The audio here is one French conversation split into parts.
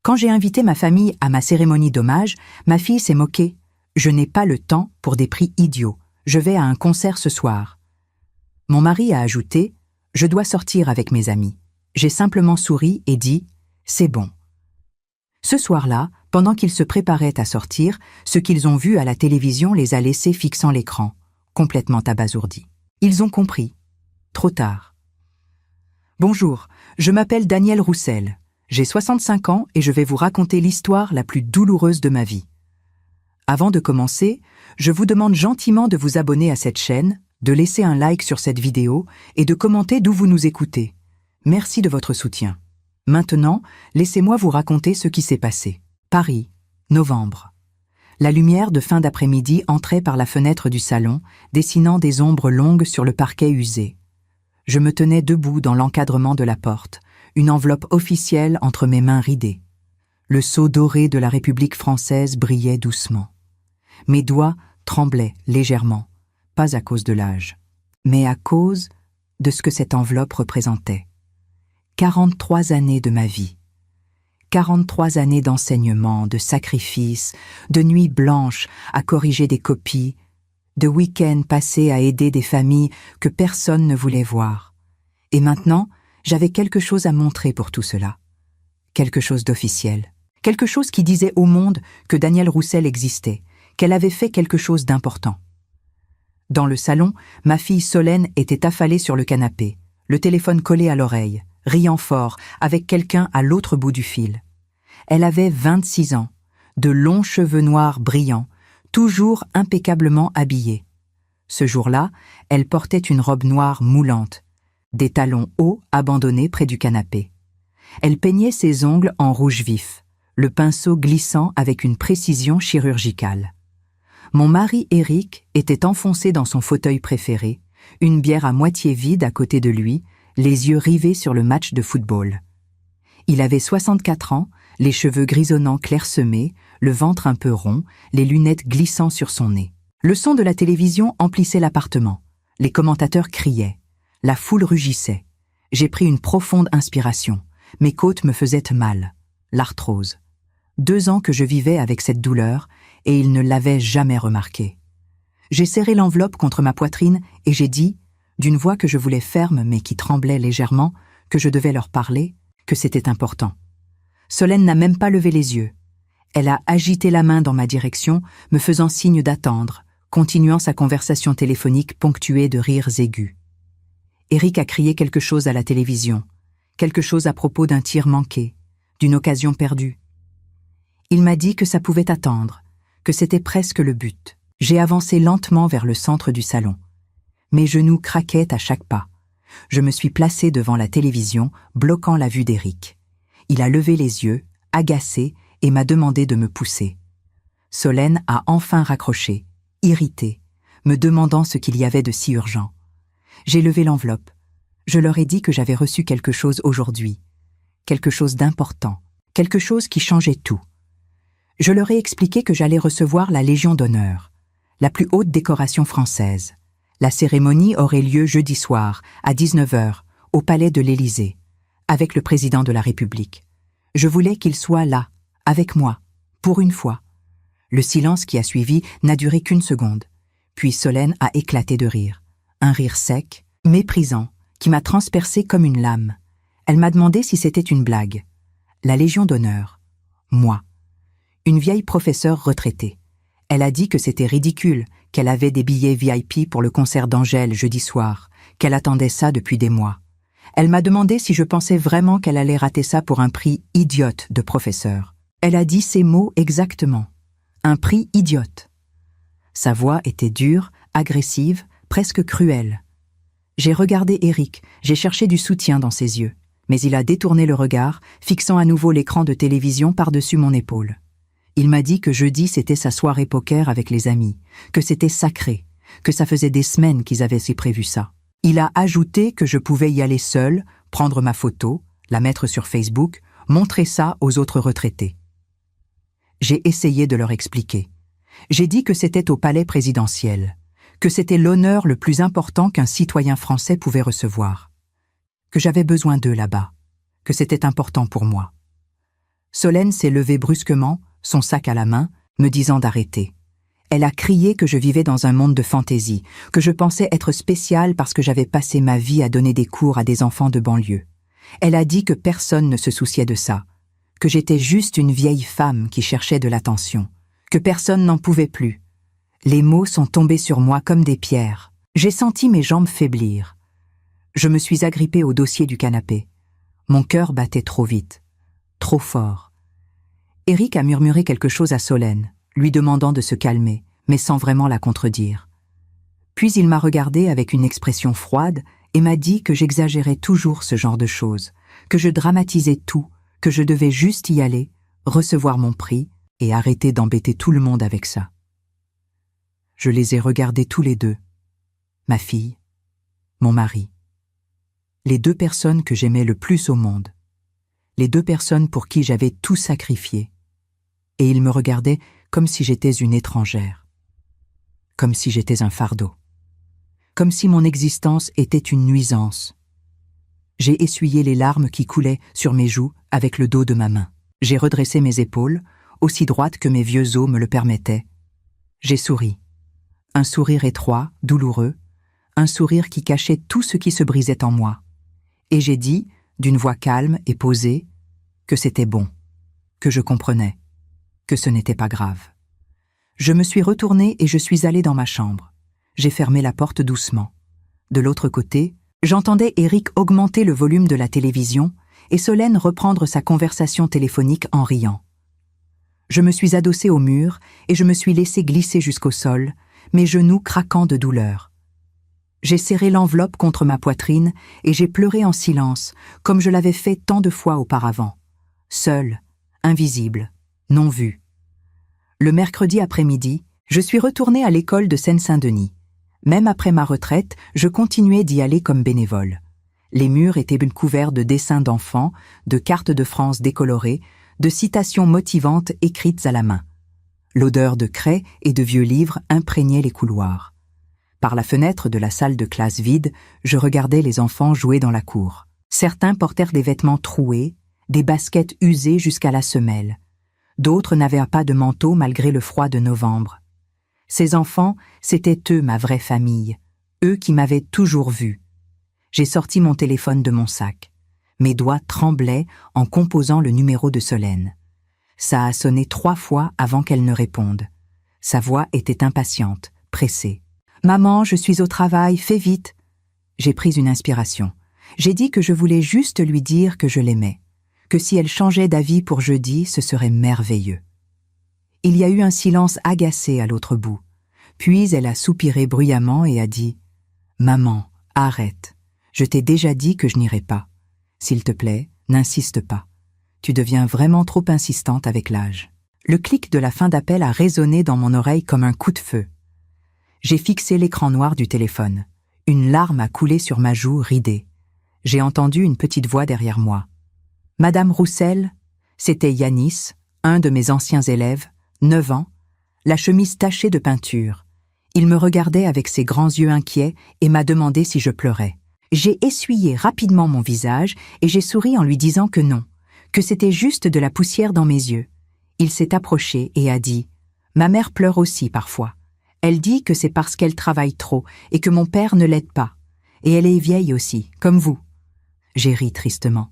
Quand j'ai invité ma famille à ma cérémonie d'hommage, ma fille s'est moquée. « Je n'ai pas le temps pour des prix idiots. Je vais à un concert ce soir. » Mon mari a ajouté « Je dois sortir avec mes amis. » J'ai simplement souri et dit « C'est bon. » Ce soir-là, pendant qu'ils se préparaient à sortir, ce qu'ils ont vu à la télévision les a laissés fixant l'écran, complètement abasourdis. Ils ont compris. Trop tard. Bonjour, je m'appelle Daniel Roussel. J'ai 65 ans et je vais vous raconter l'histoire la plus douloureuse de ma vie. Avant de commencer, je vous demande gentiment de vous abonner à cette chaîne, de laisser un like sur cette vidéo et de commenter d'où vous nous écoutez. Merci de votre soutien. Maintenant, laissez-moi vous raconter ce qui s'est passé. Paris, novembre. La lumière de fin d'après-midi entrait par la fenêtre du salon, dessinant des ombres longues sur le parquet usé. Je me tenais debout dans l'encadrement de la porte, une enveloppe officielle entre mes mains ridées. Le sceau doré de la République française brillait doucement. Mes doigts tremblaient légèrement, pas à cause de l'âge, mais à cause de ce que cette enveloppe représentait. 43 années de ma vie. 43 années d'enseignement, de sacrifices, de nuits blanches à corriger des copies, de week-ends passés à aider des familles que personne ne voulait voir. Et maintenant, j'avais quelque chose à montrer pour tout cela. Quelque chose d'officiel. Quelque chose qui disait au monde que Daniel Roussel existait, qu'elle avait fait quelque chose d'important. Dans le salon, ma fille Solène était affalée sur le canapé, le téléphone collé à l'oreille, riant fort, avec quelqu'un à l'autre bout du fil. Elle avait 26 ans, de longs cheveux noirs brillants, toujours impeccablement habillée. Ce jour-là, elle portait une robe noire moulante, des talons hauts abandonnés près du canapé. Elle peignait ses ongles en rouge vif, le pinceau glissant avec une précision chirurgicale. Mon mari Éric était enfoncé dans son fauteuil préféré, une bière à moitié vide à côté de lui, les yeux rivés sur le match de football. Il avait 64 ans, les cheveux grisonnants clairsemés, le ventre un peu rond, les lunettes glissant sur son nez. Le son de la télévision emplissait l'appartement. Les commentateurs criaient. La foule rugissait. J'ai pris une profonde inspiration. Mes côtes me faisaient mal. L'arthrose. 2 ans que je vivais avec cette douleur, et il ne l'avait jamais remarqué. J'ai serré l'enveloppe contre ma poitrine et j'ai dit, d'une voix que je voulais ferme mais qui tremblait légèrement, que je devais leur parler, que c'était important. Solène n'a même pas levé les yeux. Elle a agité la main dans ma direction, me faisant signe d'attendre, continuant sa conversation téléphonique ponctuée de rires aigus. Éric a crié quelque chose à la télévision, quelque chose à propos d'un tir manqué, d'une occasion perdue. Il m'a dit que ça pouvait attendre, que c'était presque le but. J'ai avancé lentement vers le centre du salon. Mes genoux craquaient à chaque pas. Je me suis placée devant la télévision, bloquant la vue d'Éric. Il a levé les yeux, agacé, et m'a demandé de me pousser. Solène a enfin raccroché, irritée, me demandant ce qu'il y avait de si urgent. J'ai levé l'enveloppe. Je leur ai dit que j'avais reçu quelque chose aujourd'hui, quelque chose d'important, quelque chose qui changeait tout. Je leur ai expliqué que j'allais recevoir la Légion d'honneur, la plus haute décoration française. La cérémonie aurait lieu jeudi soir, à 19h, au palais de l'Élysée, avec le président de la République. Je voulais qu'il soit là, avec moi, pour une fois. Le silence qui a suivi n'a duré qu'1 seconde. Puis Solène a éclaté de rire. Un rire sec, méprisant, qui m'a transpercé comme une lame. Elle m'a demandé si c'était une blague. La Légion d'honneur. Moi. Une vieille professeure retraitée. Elle a dit que c'était ridicule, qu'elle avait des billets VIP pour le concert d'Angèle jeudi soir, qu'elle attendait ça depuis des mois. Elle m'a demandé si je pensais vraiment qu'elle allait rater ça pour un prix idiote de professeur. Elle a dit ces mots exactement. Un prix idiote. Sa voix était dure, agressive, presque cruelle. J'ai regardé Éric, j'ai cherché du soutien dans ses yeux, mais il a détourné le regard, fixant à nouveau l'écran de télévision par-dessus mon épaule. Il m'a dit que jeudi c'était sa soirée poker avec les amis, que c'était sacré, que ça faisait des semaines qu'ils avaient si prévu ça. Il a ajouté que je pouvais y aller seule, prendre ma photo, la mettre sur Facebook, montrer ça aux autres retraités. J'ai essayé de leur expliquer. J'ai dit que c'était au palais présidentiel, que c'était l'honneur le plus important qu'un citoyen français pouvait recevoir, que j'avais besoin d'eux là-bas, que c'était important pour moi. Solène s'est levée brusquement, son sac à la main, me disant d'arrêter. Elle a crié que je vivais dans un monde de fantaisie, que je pensais être spéciale parce que j'avais passé ma vie à donner des cours à des enfants de banlieue. Elle a dit que personne ne se souciait de ça, que j'étais juste une vieille femme qui cherchait de l'attention, que personne n'en pouvait plus. Les mots sont tombés sur moi comme des pierres. J'ai senti mes jambes faiblir. Je me suis agrippée au dossier du canapé. Mon cœur battait trop vite, trop fort. Éric a murmuré quelque chose à Solène, lui demandant de se calmer, mais sans vraiment la contredire. Puis il m'a regardée avec une expression froide et m'a dit que j'exagérais toujours ce genre de choses, que je dramatisais tout, que je devais juste y aller, recevoir mon prix et arrêter d'embêter tout le monde avec ça. Je les ai regardés tous les deux, ma fille, mon mari, les deux personnes que j'aimais le plus au monde, les deux personnes pour qui j'avais tout sacrifié, et ils me regardaient comme si j'étais une étrangère, comme si j'étais un fardeau, comme si mon existence était une nuisance. J'ai essuyé les larmes qui coulaient sur mes joues avec le dos de ma main. J'ai redressé mes épaules, aussi droites que mes vieux os me le permettaient. J'ai souri. Un sourire étroit, douloureux, un sourire qui cachait tout ce qui se brisait en moi. Et j'ai dit, d'une voix calme et posée, que c'était bon, que je comprenais, que ce n'était pas grave. Je me suis retournée et je suis allée dans ma chambre. J'ai fermé la porte doucement. De l'autre côté, j'entendais Éric augmenter le volume de la télévision et Solène reprendre sa conversation téléphonique en riant. Je me suis adossée au mur et je me suis laissée glisser jusqu'au sol, mes genoux craquant de douleur. J'ai serré l'enveloppe contre ma poitrine et j'ai pleuré en silence, comme je l'avais fait tant de fois auparavant. Seule, invisible, non vue. Le mercredi après-midi, je suis retournée à l'école de Seine-Saint-Denis. Même après ma retraite, je continuais d'y aller comme bénévole. Les murs étaient couverts de dessins d'enfants, de cartes de France décolorées, de citations motivantes écrites à la main. L'odeur de craie et de vieux livres imprégnait les couloirs. Par la fenêtre de la salle de classe vide, je regardais les enfants jouer dans la cour. Certains portèrent des vêtements troués, des baskets usées jusqu'à la semelle. D'autres n'avaient pas de manteau malgré le froid de novembre. Ces enfants, c'étaient eux ma vraie famille, eux qui m'avaient toujours vue. J'ai sorti mon téléphone de mon sac. Mes doigts tremblaient en composant le numéro de Solène. Ça a sonné 3 fois avant qu'elle ne réponde. Sa voix était impatiente, pressée. « Maman, je suis au travail, fais vite !» J'ai pris une inspiration. J'ai dit que je voulais juste lui dire que je l'aimais, que si elle changeait d'avis pour jeudi, ce serait merveilleux. Il y a eu un silence agacé à l'autre bout. Puis elle a soupiré bruyamment et a dit « Maman, arrête. Je t'ai déjà dit que je n'irai pas. S'il te plaît, n'insiste pas. Tu deviens vraiment trop insistante avec l'âge. » Le clic de la fin d'appel a résonné dans mon oreille comme un coup de feu. J'ai fixé l'écran noir du téléphone. Une larme a coulé sur ma joue ridée. J'ai entendu une petite voix derrière moi. « Madame Roussel ?» C'était Yanis, un de mes anciens élèves, 9 ans, la chemise tachée de peinture. Il me regardait avec ses grands yeux inquiets et m'a demandé si je pleurais. J'ai essuyé rapidement mon visage et j'ai souri en lui disant que non, que c'était juste de la poussière dans mes yeux. Il s'est approché et a dit « Ma mère pleure aussi parfois. Elle dit que c'est parce qu'elle travaille trop et que mon père ne l'aide pas. Et elle est vieille aussi, comme vous. » J'ai ri tristement.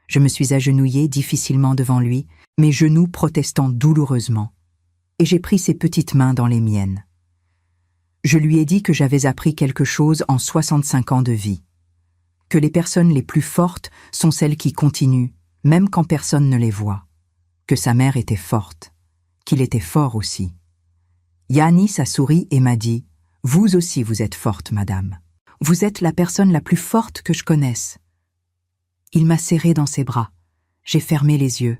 Je me suis agenouillée difficilement devant lui, mes genoux protestant douloureusement. Et j'ai pris ses petites mains dans les miennes. Je lui ai dit que j'avais appris quelque chose en 65 ans de vie. Que les personnes les plus fortes sont celles qui continuent, même quand personne ne les voit. Que sa mère était forte, qu'il était fort aussi. Yanis a souri et m'a dit « Vous aussi vous êtes forte, madame. Vous êtes la personne la plus forte que je connaisse. » Il m'a serrée dans ses bras. J'ai fermé les yeux.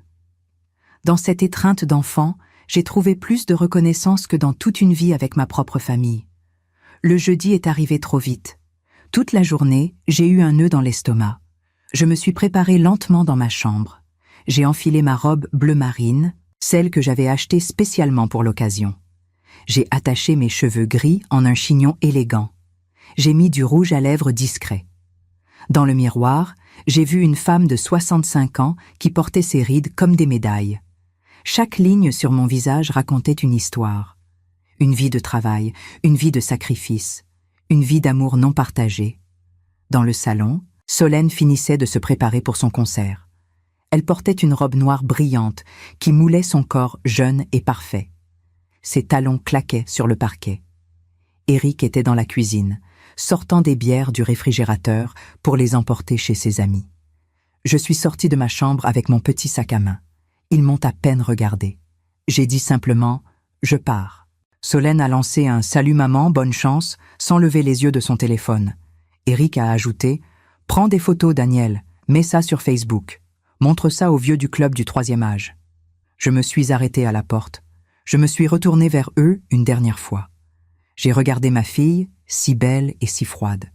Dans cette étreinte d'enfant, j'ai trouvé plus de reconnaissance que dans toute une vie avec ma propre famille. Le jeudi est arrivé trop vite. Toute la journée, j'ai eu un nœud dans l'estomac. Je me suis préparée lentement dans ma chambre. J'ai enfilé ma robe bleu marine, celle que j'avais achetée spécialement pour l'occasion. J'ai attaché mes cheveux gris en un chignon élégant. J'ai mis du rouge à lèvres discret. Dans le miroir, j'ai vu une femme de 65 ans qui portait ses rides comme des médailles. Chaque ligne sur mon visage racontait une histoire. Une vie de travail, une vie de sacrifice, une vie d'amour non partagé. Dans le salon, Solène finissait de se préparer pour son concert. Elle portait une robe noire brillante qui moulait son corps jeune et parfait. Ses talons claquaient sur le parquet. Éric était dans la cuisine, sortant des bières du réfrigérateur pour les emporter chez ses amis. Je suis sortie de ma chambre avec mon petit sac à main. Ils m'ont à peine regardé. J'ai dit simplement « Je pars ». Solène a lancé un « Salut maman, bonne chance » sans lever les yeux de son téléphone. Éric a ajouté « Prends des photos, Daniel, mets ça sur Facebook. Montre ça aux vieux du club du 3e âge. » Je me suis arrêtée à la porte. Je me suis retournée vers eux une dernière fois. J'ai regardé ma fille, si belle et si froide.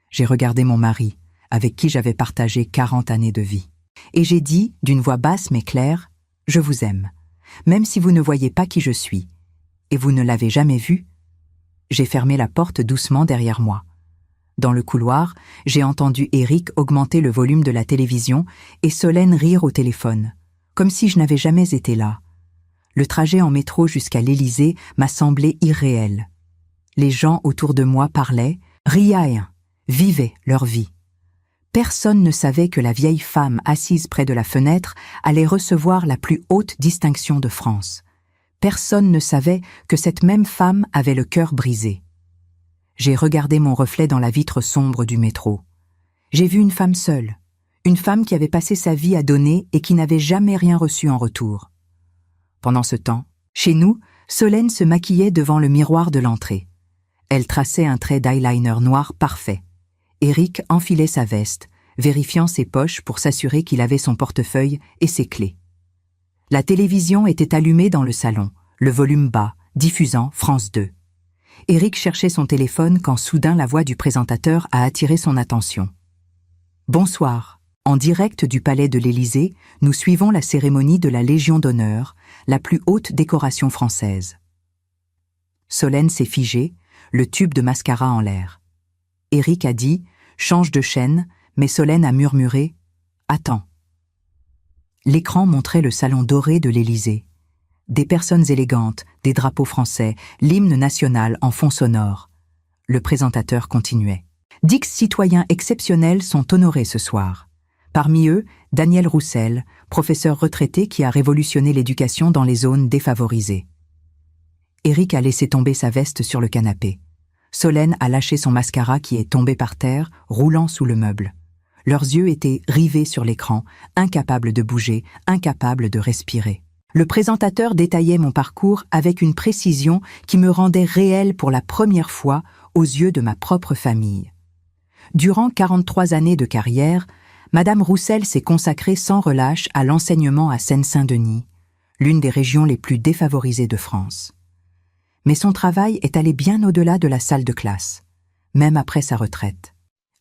J'ai regardé mon mari, avec qui j'avais partagé 40 années de vie. Et j'ai dit, d'une voix basse mais claire, « Je vous aime, même si vous ne voyez pas qui je suis. Et vous ne l'avez jamais vu ?» J'ai fermé la porte doucement derrière moi. Dans le couloir, j'ai entendu Éric augmenter le volume de la télévision et Solène rire au téléphone, comme si je n'avais jamais été là. Le trajet en métro jusqu'à l'Élysée m'a semblé irréel. Les gens autour de moi parlaient, riaient, vivaient leur vie. Personne ne savait que la vieille femme assise près de la fenêtre allait recevoir la plus haute distinction de France. Personne ne savait que cette même femme avait le cœur brisé. J'ai regardé mon reflet dans la vitre sombre du métro. J'ai vu une femme seule, une femme qui avait passé sa vie à donner et qui n'avait jamais rien reçu en retour. Pendant ce temps, chez nous, Solène se maquillait devant le miroir de l'entrée. Elle traçait un trait d'eyeliner noir parfait. Éric enfilait sa veste, vérifiant ses poches pour s'assurer qu'il avait son portefeuille et ses clés. La télévision était allumée dans le salon, le volume bas, diffusant France 2. Éric cherchait son téléphone quand soudain la voix du présentateur a attiré son attention. « Bonsoir. En direct du palais de l'Élysée, nous suivons la cérémonie de la Légion d'honneur, la plus haute décoration française. » Solène s'est figée, le tube de mascara en l'air. Éric a dit « Change de chaîne », mais Solène a murmuré « Attends ». L'écran montrait le salon doré de l'Élysée. Des personnes élégantes, des drapeaux français, l'hymne national en fond sonore. Le présentateur continuait. 10 citoyens exceptionnels sont honorés ce soir. Parmi eux, Daniel Roussel, professeur retraité qui a révolutionné l'éducation dans les zones défavorisées. Éric a laissé tomber sa veste sur le canapé. Solène a lâché son mascara qui est tombé par terre, roulant sous le meuble. Leurs yeux étaient rivés sur l'écran, incapables de bouger, incapables de respirer. Le présentateur détaillait mon parcours avec une précision qui me rendait réelle pour la première fois aux yeux de ma propre famille. Durant 43 années de carrière, Madame Roussel s'est consacrée sans relâche à l'enseignement à Seine-Saint-Denis, l'une des régions les plus défavorisées de France. Mais son travail est allé bien au-delà de la salle de classe, même après sa retraite.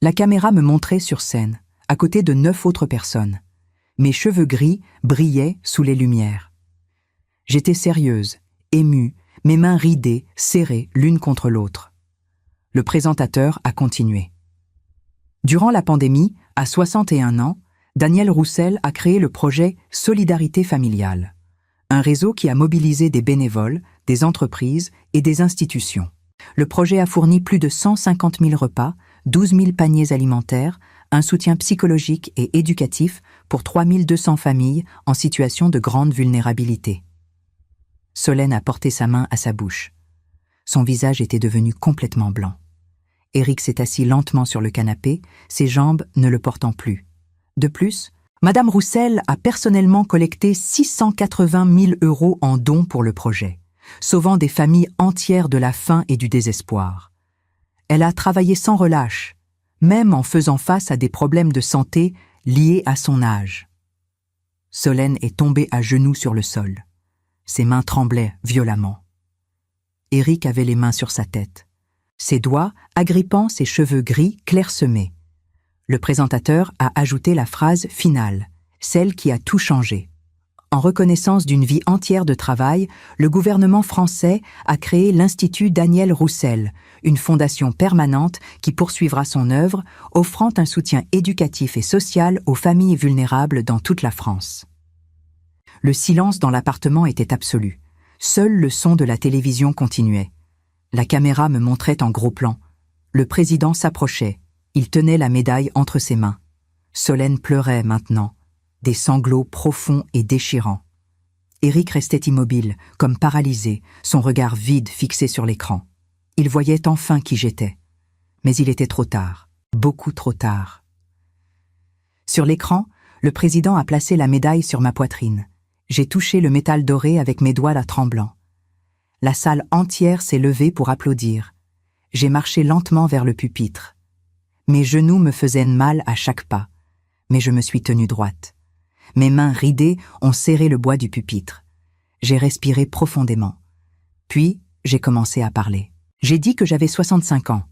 La caméra me montrait sur scène, à côté de 9 autres personnes. Mes cheveux gris brillaient sous les lumières. J'étais sérieuse, émue, mes mains ridées, serrées l'une contre l'autre. Le présentateur a continué. Durant la pandémie, à 61 ans, Daniel Roussel a créé le projet Solidarité familiale, un réseau qui a mobilisé des bénévoles, des entreprises et des institutions. Le projet a fourni plus de 150 000 repas, 12 000 paniers alimentaires, un soutien psychologique et éducatif pour 3 200 familles en situation de grande vulnérabilité. Solène a porté sa main à sa bouche. Son visage était devenu complètement blanc. Éric s'est assis lentement sur le canapé, ses jambes ne le portant plus. De plus, Madame Roussel a personnellement collecté 680 000 € en dons pour le projet, sauvant des familles entières de la faim et du désespoir. Elle a travaillé sans relâche, même en faisant face à des problèmes de santé liés à son âge. Solène est tombée à genoux sur le sol. Ses mains tremblaient violemment. Éric avait les mains sur sa tête, ses doigts agrippant ses cheveux gris clairsemés. Le présentateur a ajouté la phrase finale, celle qui a tout changé. En reconnaissance d'une vie entière de travail, le gouvernement français a créé l'Institut Daniel Roussel, une fondation permanente qui poursuivra son œuvre, offrant un soutien éducatif et social aux familles vulnérables dans toute la France. Le silence dans l'appartement était absolu. Seul le son de la télévision continuait. La caméra me montrait en gros plan. Le président s'approchait. Il tenait la médaille entre ses mains. Solène pleurait maintenant, des sanglots profonds et déchirants. Éric restait immobile, comme paralysé, son regard vide fixé sur l'écran. Il voyait enfin qui j'étais. Mais il était trop tard, beaucoup trop tard. Sur l'écran, le président a placé la médaille sur ma poitrine. J'ai touché le métal doré avec mes doigts là tremblants. La salle entière s'est levée pour applaudir. J'ai marché lentement vers le pupitre. Mes genoux me faisaient mal à chaque pas, mais je me suis tenue droite. Mes mains ridées ont serré le bois du pupitre. J'ai respiré profondément. Puis, j'ai commencé à parler. J'ai dit que j'avais 65 ans,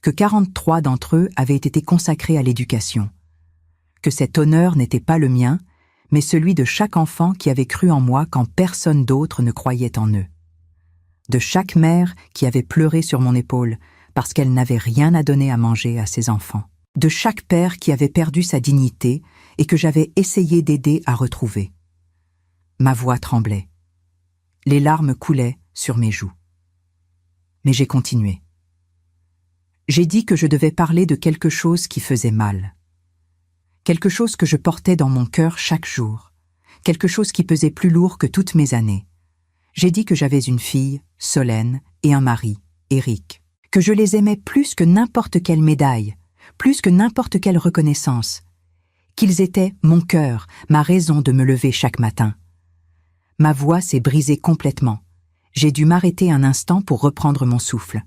que 43 d'entre eux avaient été consacrés à l'éducation, que cet honneur n'était pas le mien, mais celui de chaque enfant qui avait cru en moi quand personne d'autre ne croyait en eux. De chaque mère qui avait pleuré sur mon épaule parce qu'elle n'avait rien à donner à manger à ses enfants. De chaque père qui avait perdu sa dignité et que j'avais essayé d'aider à retrouver. Ma voix tremblait. Les larmes coulaient sur mes joues. Mais j'ai continué. J'ai dit que je devais parler de quelque chose qui faisait mal. Quelque chose que je portais dans mon cœur chaque jour. Quelque chose qui pesait plus lourd que toutes mes années. J'ai dit que j'avais une fille, Solène, et un mari, Éric. Que je les aimais plus que n'importe quelle médaille, plus que n'importe quelle reconnaissance. Qu'ils étaient mon cœur, ma raison de me lever chaque matin. Ma voix s'est brisée complètement. J'ai dû m'arrêter un instant pour reprendre mon souffle.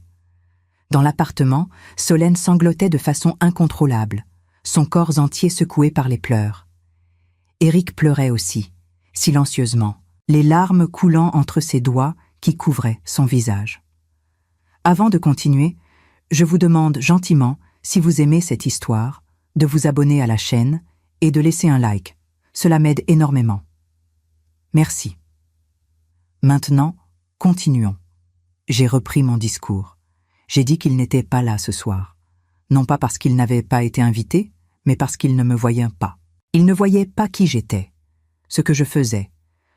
Dans l'appartement, Solène sanglotait de façon incontrôlable, son corps entier secoué par les pleurs. Éric pleurait aussi, silencieusement, les larmes coulant entre ses doigts qui couvraient son visage. Avant de continuer, je vous demande gentiment, si vous aimez cette histoire, de vous abonner à la chaîne et de laisser un like. Cela m'aide énormément. Merci. Maintenant, continuons. J'ai repris mon discours. J'ai dit qu'il n'était pas là ce soir. Non pas parce qu'il n'avait pas été invité, mais parce qu'il ne me voyait pas. Il ne voyait pas qui j'étais, ce que je faisais,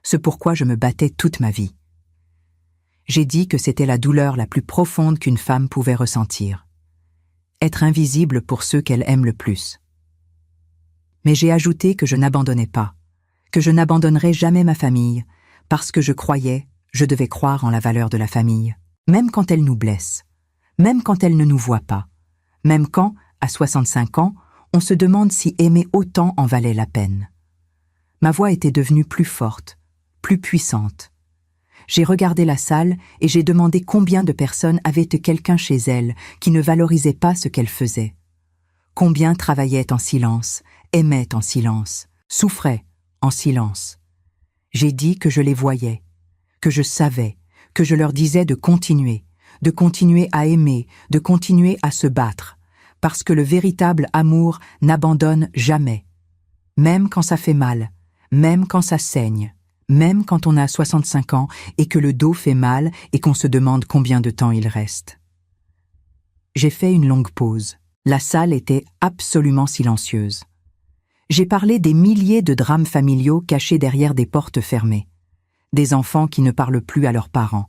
ce pourquoi je me battais toute ma vie. J'ai dit que c'était la douleur la plus profonde qu'une femme pouvait ressentir. Être invisible pour ceux qu'elle aime le plus. Mais j'ai ajouté que je n'abandonnais pas, que je n'abandonnerais jamais ma famille, parce que je croyais, je devais croire en la valeur de la famille, même quand elle nous blesse, même quand elle ne nous voit pas, même quand, à 65 ans, on se demande si aimer autant en valait la peine. Ma voix était devenue plus forte, plus puissante. J'ai regardé la salle et j'ai demandé combien de personnes avaient quelqu'un chez elles qui ne valorisait pas ce qu'elle faisait. Combien travaillaient en silence, aimaient en silence, souffraient en silence. J'ai dit que je les voyais, que je savais, que je leur disais de continuer à aimer, de continuer à se battre, parce que le véritable amour n'abandonne jamais, même quand ça fait mal, même quand ça saigne, même quand on a 65 ans et que le dos fait mal et qu'on se demande combien de temps il reste. J'ai fait une longue pause. La salle était absolument silencieuse. J'ai parlé des milliers de drames familiaux cachés derrière des portes fermées, des enfants qui ne parlent plus à leurs parents,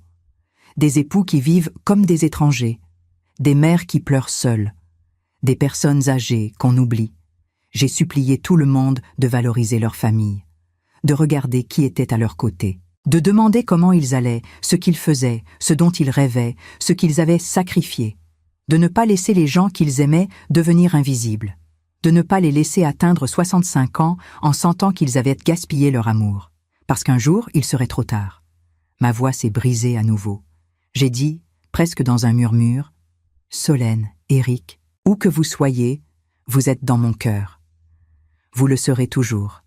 des époux qui vivent comme des étrangers, des mères qui pleurent seules, des personnes âgées qu'on oublie. J'ai supplié tout le monde de valoriser leur famille, de regarder qui était à leur côté, de demander comment ils allaient, ce qu'ils faisaient, ce dont ils rêvaient, ce qu'ils avaient sacrifié, de ne pas laisser les gens qu'ils aimaient devenir invisibles, de ne pas les laisser atteindre 65 ans en sentant qu'ils avaient gaspillé leur amour, parce qu'un jour, il serait trop tard. Ma voix s'est brisée à nouveau. J'ai dit, presque dans un murmure, « Solène, Éric, où que vous soyez, vous êtes dans mon cœur. Vous le serez toujours.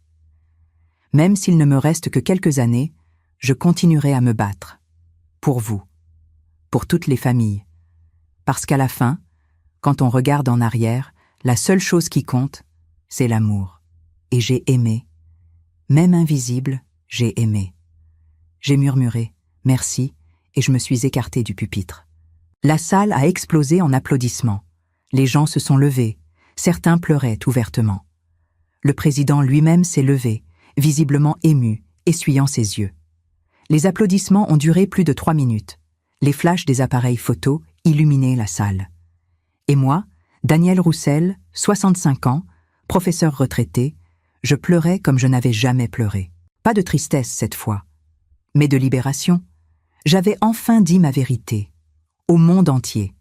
Même s'il ne me reste que quelques années, je continuerai à me battre. Pour vous. Pour toutes les familles. Parce qu'à la fin, quand on regarde en arrière, la seule chose qui compte, c'est l'amour. Et j'ai aimé, même invisible, J'ai aimé. J'ai murmuré « merci » et je me suis écartée du pupitre. La salle a explosé en applaudissements. Les gens se sont levés. Certains pleuraient ouvertement. Le président lui-même s'est levé, visiblement ému, essuyant ses yeux. Les applaudissements ont duré plus de 3 minutes. Les flashs des appareils photo illuminaient la salle. Et moi, Daniel Roussel, 65 ans, professeur retraité, je pleurais comme je n'avais jamais pleuré. Pas de tristesse cette fois, mais de libération. J'avais enfin dit ma vérité, au monde entier.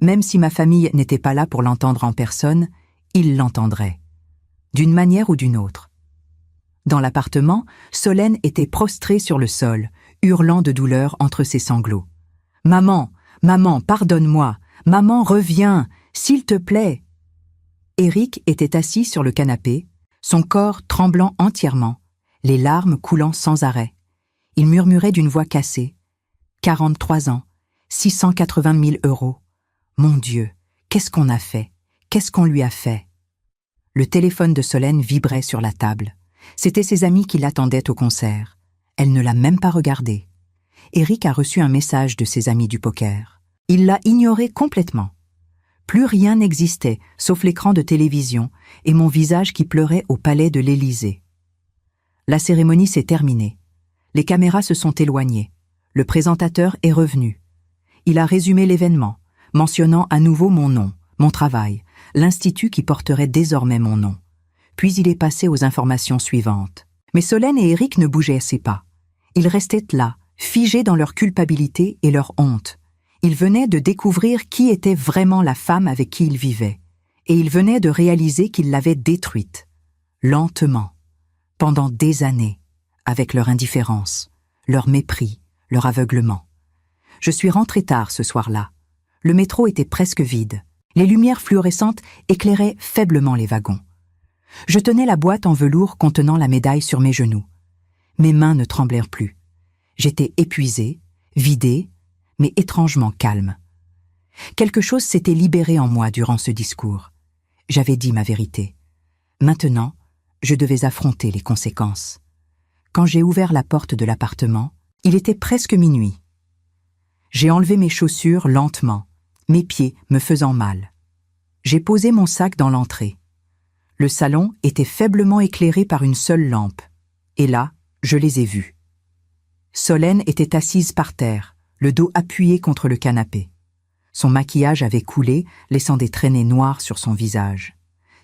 Même si ma famille n'était pas là pour l'entendre en personne, ils l'entendraient, d'une manière ou d'une autre. Dans l'appartement, Solène était prostrée sur le sol, hurlant de douleur entre ses sanglots. « Maman, maman, pardonne-moi, maman, reviens, s'il te plaît !» Éric était assis sur le canapé, son corps tremblant entièrement, les larmes coulant sans arrêt. Il murmurait d'une voix cassée. « 43 ans, 680 000 euros. Mon Dieu, qu'est-ce qu'on a fait? Qu'est-ce qu'on lui a fait ?» Le téléphone de Solène vibrait sur la table. C'étaient ses amis qui l'attendaient au concert. Elle ne l'a même pas regardé. Éric a reçu un message de ses amis du poker. Il l'a ignoré complètement. Plus rien n'existait, sauf l'écran de télévision et mon visage qui pleurait au palais de l'Élysée. La cérémonie s'est terminée. Les caméras se sont éloignées. Le présentateur est revenu. Il a résumé l'événement, mentionnant à nouveau mon nom, mon travail, l'institut qui porterait désormais mon nom. Puis il est passé aux informations suivantes. Mais Solène et Éric ne bougeaient pas. Ils restaient là, figés dans leur culpabilité et leur honte. Ils venaient de découvrir qui était vraiment la femme avec qui ils vivaient. Et ils venaient de réaliser qu'ils l'avaient détruite. Lentement. Pendant des années. Avec leur indifférence, leur mépris, leur aveuglement. Je suis rentrée tard ce soir-là. Le métro était presque vide. Les lumières fluorescentes éclairaient faiblement les wagons. Je tenais la boîte en velours contenant la médaille sur mes genoux. Mes mains ne tremblèrent plus. J'étais épuisée, vidée, mais étrangement calme. Quelque chose s'était libéré en moi durant ce discours. J'avais dit ma vérité. Maintenant, je devais affronter les conséquences. Quand j'ai ouvert la porte de l'appartement, il était presque minuit. J'ai enlevé mes chaussures lentement, mes pieds me faisant mal. J'ai posé mon sac dans l'entrée. Le salon était faiblement éclairé par une seule lampe. Et là, je les ai vus. Solène était assise par terre, le dos appuyé contre le canapé. Son maquillage avait coulé, laissant des traînées noires sur son visage.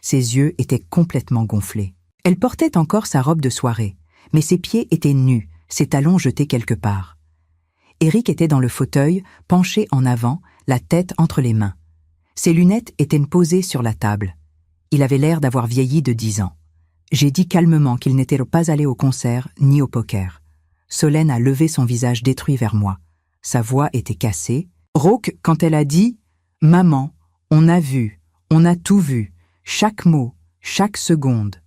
Ses yeux étaient complètement gonflés. Elle portait encore sa robe de soirée, mais ses pieds étaient nus, ses talons jetés quelque part. Éric était dans le fauteuil, penché en avant, la tête entre les mains. Ses lunettes étaient posées sur la table. Il avait l'air d'avoir vieilli de 10 ans. J'ai dit calmement qu'il n'était pas allé au concert ni au poker. Solène a levé son visage détruit vers moi. Sa voix était cassée, rauque quand elle a dit « Maman, on a vu, on a tout vu, chaque mot, chaque seconde. »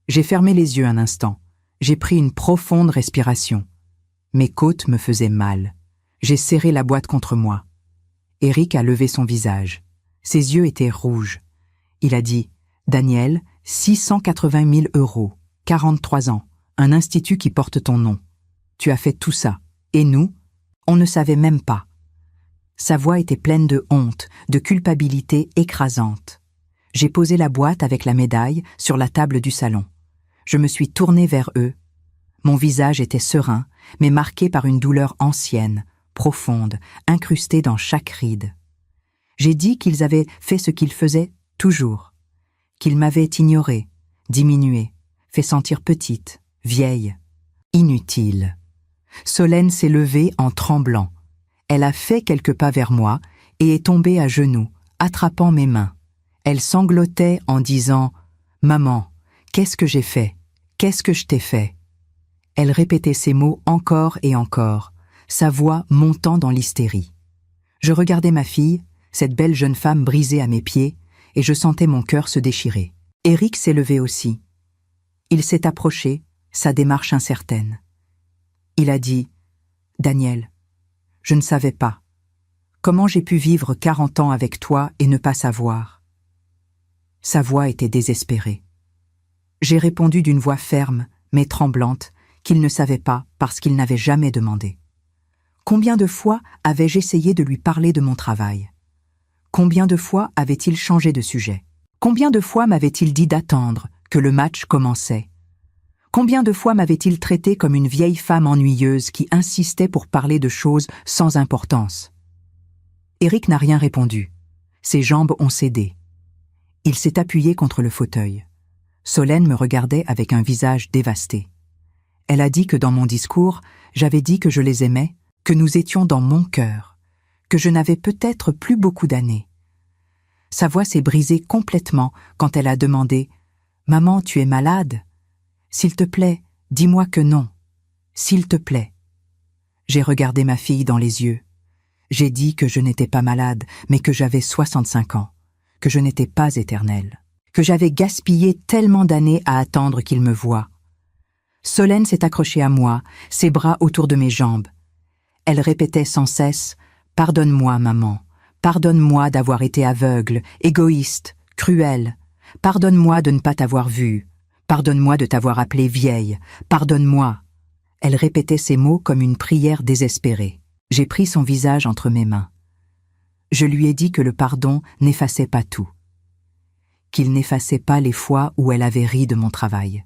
J'ai fermé les yeux un instant. J'ai pris une profonde respiration. Mes côtes me faisaient mal. J'ai serré la boîte contre moi. Éric a levé son visage. Ses yeux étaient rouges. Il a dit « Daniel, 680 000 euros, 43 ans, un institut qui porte ton nom. Tu as fait tout ça. Et nous, on ne savait même pas. » Sa voix était pleine de honte, de culpabilité écrasante. J'ai posé la boîte avec la médaille sur la table du salon. Je me suis tournée vers eux. Mon visage était serein, mais marqué par une douleur ancienne, profonde, incrustée dans chaque ride. J'ai dit qu'ils avaient fait ce qu'ils faisaient toujours, qu'ils m'avaient ignorée, diminuée, fait sentir petite, vieille, inutile. Solène s'est levée en tremblant. Elle a fait quelques pas vers moi et est tombée à genoux, attrapant mes mains. Elle sanglotait en disant « Maman, qu'est-ce que j'ai fait? Qu'est-ce que je t'ai fait ?» Elle répétait ces mots encore et encore, sa voix montant dans l'hystérie. Je regardais ma fille, cette belle jeune femme brisée à mes pieds, et je sentais mon cœur se déchirer. Éric s'est levé aussi. Il s'est approché, sa démarche incertaine. Il a dit « Daniel, je ne savais pas. Comment j'ai pu vivre 40 ans avec toi et ne pas savoir ?» Sa voix était désespérée. J'ai répondu d'une voix ferme, mais tremblante, qu'il ne savait pas parce qu'il n'avait jamais demandé. Combien de fois avais-je essayé de lui parler de mon travail? Combien de fois avait-il changé de sujet? Combien de fois m'avait-il dit d'attendre, que le match commençait? Combien de fois m'avait-il traité comme une vieille femme ennuyeuse qui insistait pour parler de choses sans importance? Éric n'a rien répondu. Ses jambes ont cédé. Il s'est appuyé contre le fauteuil. Solène me regardait avec un visage dévasté. Elle a dit que dans mon discours, j'avais dit que je les aimais, que nous étions dans mon cœur, que je n'avais peut-être plus beaucoup d'années. Sa voix s'est brisée complètement quand elle a demandé « Maman, tu es malade? S'il te plaît, dis-moi que non. S'il te plaît. » J'ai regardé ma fille dans les yeux. J'ai dit que je n'étais pas malade, mais que j'avais 65 ans, que je n'étais pas éternelle, que j'avais gaspillé tellement d'années à attendre qu'il me voie. Solène s'est accrochée à moi, ses bras autour de mes jambes. Elle répétait sans cesse « Pardonne-moi, maman, pardonne-moi d'avoir été aveugle, égoïste, cruelle. Pardonne-moi de ne pas t'avoir vue. Pardonne-moi de t'avoir appelée vieille. Pardonne-moi. » Elle répétait ces mots comme une prière désespérée. J'ai pris son visage entre mes mains. Je lui ai dit que le pardon n'effaçait pas tout, qu'il n'effaçait pas les fois où elle avait ri de mon travail,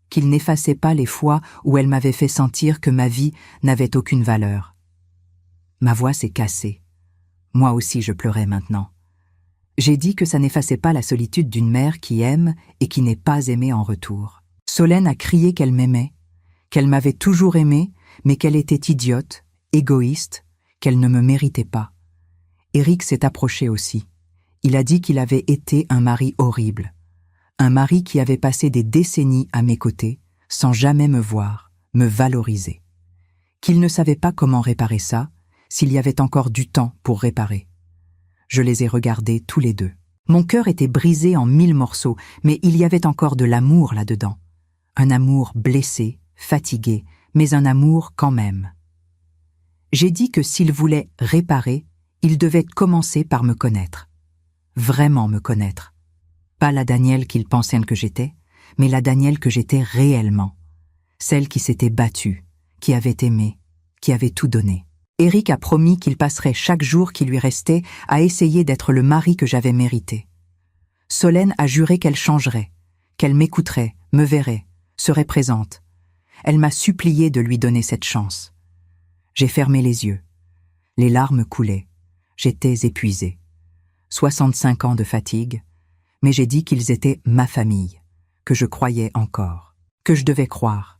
qu'il n'effaçait pas les fois où elle m'avait fait sentir que ma vie n'avait aucune valeur. Ma voix s'est cassée. Moi aussi je pleurais maintenant. J'ai dit que ça n'effaçait pas la solitude d'une mère qui aime et qui n'est pas aimée en retour. Solène a crié qu'elle m'aimait, qu'elle m'avait toujours aimée, mais qu'elle était idiote, égoïste, qu'elle ne me méritait pas. Éric s'est approché aussi. Il a dit qu'il avait été un mari horrible. Un mari qui avait passé des décennies à mes côtés, sans jamais me voir, me valoriser. Qu'il ne savait pas comment réparer ça, s'il y avait encore du temps pour réparer. Je les ai regardés tous les deux. Mon cœur était brisé en 1000 morceaux, mais il y avait encore de l'amour là-dedans. Un amour blessé, fatigué, mais un amour quand même. J'ai dit que s'il voulait réparer, il devait commencer par me connaître. Vraiment me connaître. Pas la Danielle qu'il pensait que j'étais, mais la Danielle que j'étais réellement. Celle qui s'était battue, qui avait aimé, qui avait tout donné. Éric a promis qu'il passerait chaque jour qui lui restait à essayer d'être le mari que j'avais mérité. Solène a juré qu'elle changerait, qu'elle m'écouterait, me verrait, serait présente. Elle m'a supplié de lui donner cette chance. J'ai fermé les yeux. Les larmes coulaient. J'étais épuisée. 65 ans de fatigue, mais j'ai dit qu'ils étaient ma famille, que je croyais encore, que je devais croire.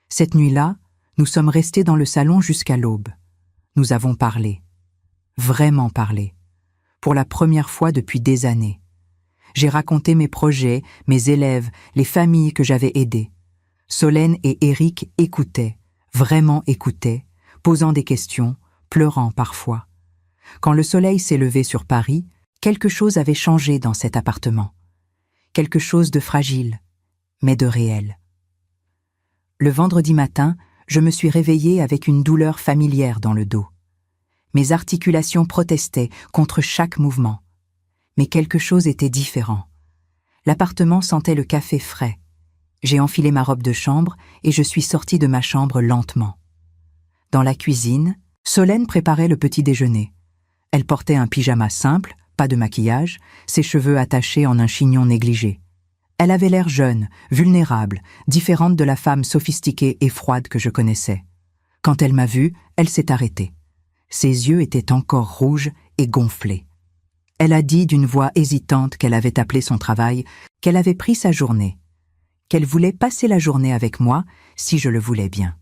Cette nuit-là, nous sommes restés dans le salon jusqu'à l'aube. Nous avons parlé. Vraiment parlé. Pour la première fois depuis des années. J'ai raconté mes projets, mes élèves, les familles que j'avais aidées. Solène et Éric écoutaient, vraiment écoutaient, posant des questions, pleurant parfois. Quand le soleil s'est levé sur Paris, quelque chose avait changé dans cet appartement. Quelque chose de fragile, mais de réel. Le vendredi matin, je me suis réveillée avec une douleur familière dans le dos. Mes articulations protestaient contre chaque mouvement. Mais quelque chose était différent. L'appartement sentait le café frais. J'ai enfilé ma robe de chambre et je suis sortie de ma chambre lentement. Dans la cuisine, Solène préparait le petit déjeuner. Elle portait un pyjama simple, pas de maquillage, ses cheveux attachés en un chignon négligé. Elle avait l'air jeune, vulnérable, différente de la femme sophistiquée et froide que je connaissais. Quand elle m'a vue, elle s'est arrêtée. Ses yeux étaient encore rouges et gonflés. Elle a dit d'une voix hésitante qu'elle avait appelé son travail, qu'elle avait pris sa journée, qu'elle voulait passer la journée avec moi si je le voulais bien.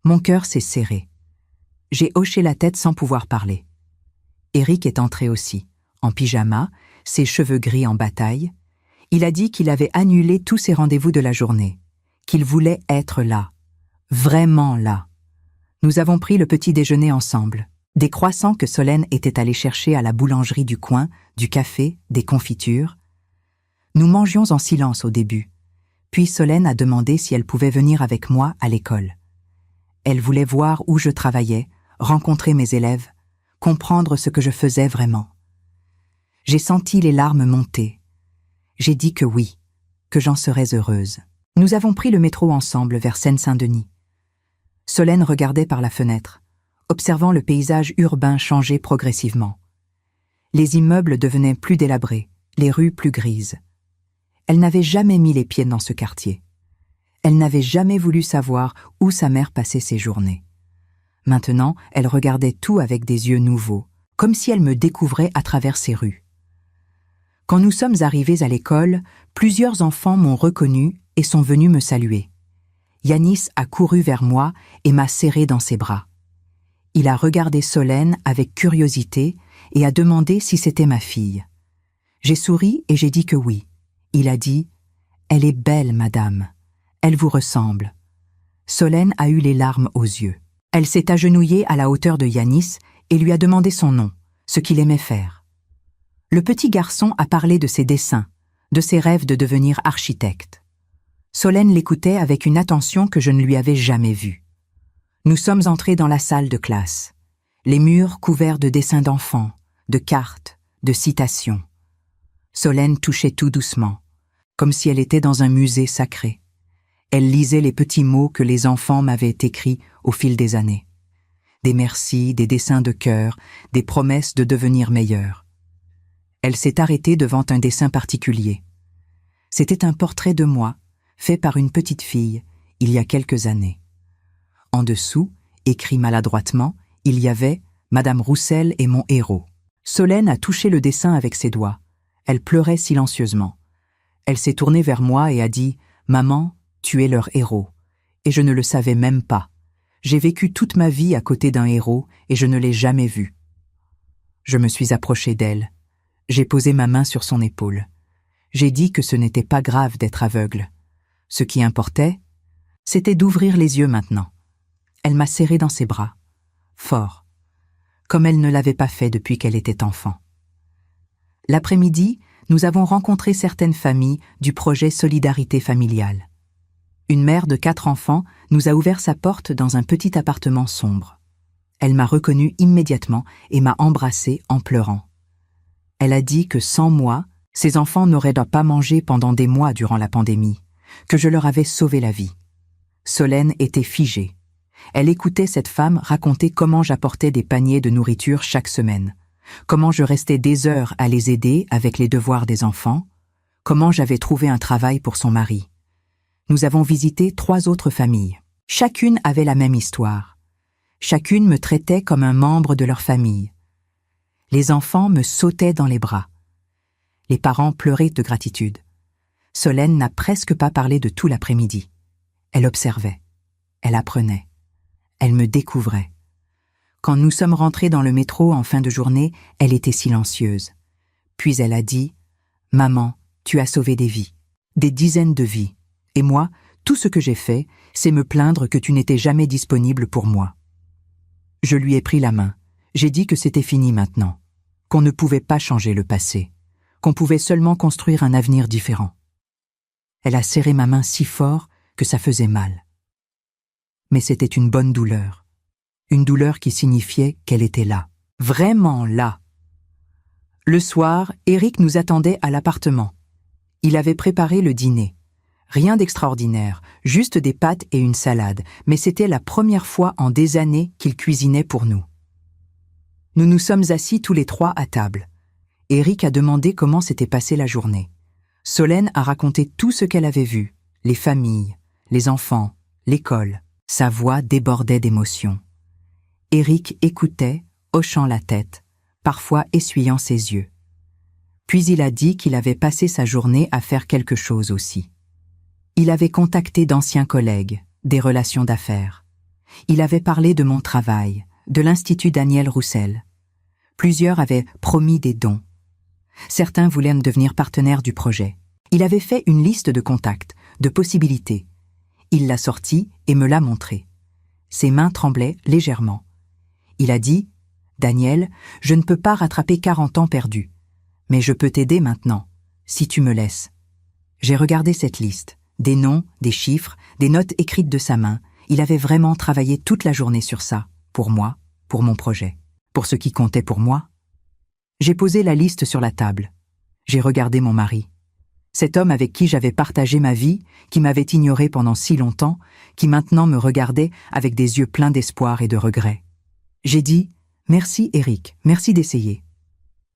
Mon cœur s'est serré. J'ai hoché la tête sans pouvoir parler. Éric est entré aussi, en pyjama, ses cheveux gris en bataille. Il a dit qu'il avait annulé tous ses rendez-vous de la journée, qu'il voulait être là, vraiment là. Nous avons pris le petit déjeuner ensemble. Des croissants que Solène était allée chercher à la boulangerie du coin, du café, des confitures. Nous mangions en silence au début. Puis Solène a demandé si elle pouvait venir avec moi à l'école. Elle voulait voir où je travaillais, rencontrer mes élèves, comprendre ce que je faisais vraiment. J'ai senti les larmes monter. J'ai dit que oui, que j'en serais heureuse. Nous avons pris le métro ensemble vers Seine-Saint-Denis. Solène regardait par la fenêtre, observant le paysage urbain changer progressivement. Les immeubles devenaient plus délabrés, les rues plus grises. Elle n'avait jamais mis les pieds dans ce quartier. Elle n'avait jamais voulu savoir où sa mère passait ses journées. Maintenant, elle regardait tout avec des yeux nouveaux, comme si elle me découvrait à travers ces rues. Quand nous sommes arrivés à l'école, plusieurs enfants m'ont reconnu et sont venus me saluer. Yanis a couru vers moi et m'a serré dans ses bras. Il a regardé Solène avec curiosité et a demandé si c'était ma fille. J'ai souri et j'ai dit que oui. Il a dit « Elle est belle, madame. Elle vous ressemble. » Solène a eu les larmes aux yeux. Elle s'est agenouillée à la hauteur de Yanis et lui a demandé son nom, ce qu'il aimait faire. Le petit garçon a parlé de ses dessins, de ses rêves de devenir architecte. Solène l'écoutait avec une attention que je ne lui avais jamais vue. Nous sommes entrés dans la salle de classe. Les murs couverts de dessins d'enfants, de cartes, de citations. Solène touchait tout doucement, comme si elle était dans un musée sacré. Elle lisait les petits mots que les enfants m'avaient écrits au fil des années. Des merci, des dessins de cœur, des promesses de devenir meilleure. Elle s'est arrêtée devant un dessin particulier. C'était un portrait de moi, fait par une petite fille, il y a quelques années. En dessous, écrit maladroitement, il y avait « Madame Roussel est mon héros ». Solène a touché le dessin avec ses doigts. Elle pleurait silencieusement. Elle s'est tournée vers moi et a dit « Maman, tu es leur héros. » Et je ne le savais même pas. J'ai vécu toute ma vie à côté d'un héros et je ne l'ai jamais vu. Je me suis approchée d'elle. J'ai posé ma main sur son épaule. J'ai dit que ce n'était pas grave d'être aveugle. Ce qui importait, c'était d'ouvrir les yeux maintenant. Elle m'a serré dans ses bras, fort, comme elle ne l'avait pas fait depuis qu'elle était enfant. L'après-midi, nous avons rencontré certaines familles du projet Solidarité familiale. Une mère de 4 enfants nous a ouvert sa porte dans un petit appartement sombre. Elle m'a reconnue immédiatement et m'a embrassée en pleurant. Elle a dit que sans moi, ses enfants n'auraient pas mangé pendant des mois durant la pandémie, que je leur avais sauvé la vie. Solène était figée. Elle écoutait cette femme raconter comment j'apportais des paniers de nourriture chaque semaine, comment je restais des heures à les aider avec les devoirs des enfants, comment j'avais trouvé un travail pour son mari. Nous avons visité 3 autres familles. Chacune avait la même histoire. Chacune me traitait comme un membre de leur famille. Les enfants me sautaient dans les bras. Les parents pleuraient de gratitude. Solène n'a presque pas parlé de tout l'après-midi. Elle observait. Elle apprenait. Elle me découvrait. Quand nous sommes rentrés dans le métro en fin de journée, elle était silencieuse. Puis elle a dit « Maman, tu as sauvé des vies, des dizaines de vies. Et moi, tout ce que j'ai fait, c'est me plaindre que tu n'étais jamais disponible pour moi. » Je lui ai pris la main. J'ai dit que c'était fini maintenant, qu'on ne pouvait pas changer le passé, qu'on pouvait seulement construire un avenir différent. Elle a serré ma main si fort que ça faisait mal. Mais c'était une bonne douleur. Une douleur qui signifiait qu'elle était là. Vraiment là. Le soir, Eric nous attendait à l'appartement. Il avait préparé le dîner. Rien d'extraordinaire, juste des pâtes et une salade, mais c'était la première fois en des années qu'il cuisinait pour nous. Nous nous sommes assis tous les 3 à table. Eric a demandé comment s'était passée la journée. Solène a raconté tout ce qu'elle avait vu, les familles, les enfants, l'école. Sa voix débordait d'émotion. Eric écoutait, hochant la tête, parfois essuyant ses yeux. Puis il a dit qu'il avait passé sa journée à faire quelque chose aussi. Il avait contacté d'anciens collègues, des relations d'affaires. Il avait parlé de mon travail, de l'Institut Daniel Roussel. Plusieurs avaient promis des dons. Certains voulaient devenir partenaires du projet. Il avait fait une liste de contacts, de possibilités. Il l'a sortie et me l'a montrée. Ses mains tremblaient légèrement. Il a dit « Daniel, je ne peux pas rattraper 40 ans perdus. Mais je peux t'aider maintenant, si tu me laisses. » J'ai regardé cette liste. Des noms, des chiffres, des notes écrites de sa main. Il avait vraiment travaillé toute la journée sur ça, pour moi, pour mon projet, pour ce qui comptait pour moi. J'ai posé la liste sur la table. J'ai regardé mon mari. Cet homme avec qui j'avais partagé ma vie, qui m'avait ignoré pendant si longtemps, qui maintenant me regardait avec des yeux pleins d'espoir et de regret. J'ai dit « Merci Éric, merci d'essayer ».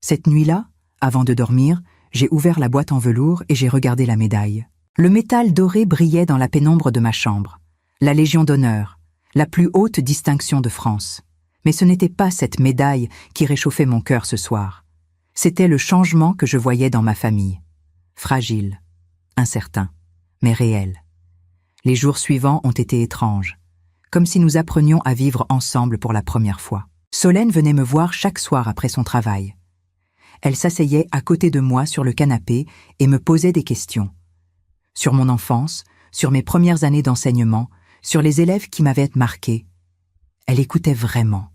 Cette nuit-là, avant de dormir, j'ai ouvert la boîte en velours et j'ai regardé la médaille. Le métal doré brillait dans la pénombre de ma chambre. La Légion d'honneur, la plus haute distinction de France. Mais ce n'était pas cette médaille qui réchauffait mon cœur ce soir. C'était le changement que je voyais dans ma famille. Fragile, incertain, mais réel. Les jours suivants ont été étranges, comme si nous apprenions à vivre ensemble pour la première fois. Solène venait me voir chaque soir après son travail. Elle s'asseyait à côté de moi sur le canapé et me posait des questions. Sur mon enfance, sur mes premières années d'enseignement, sur les élèves qui m'avaient marqué. Elle écoutait vraiment.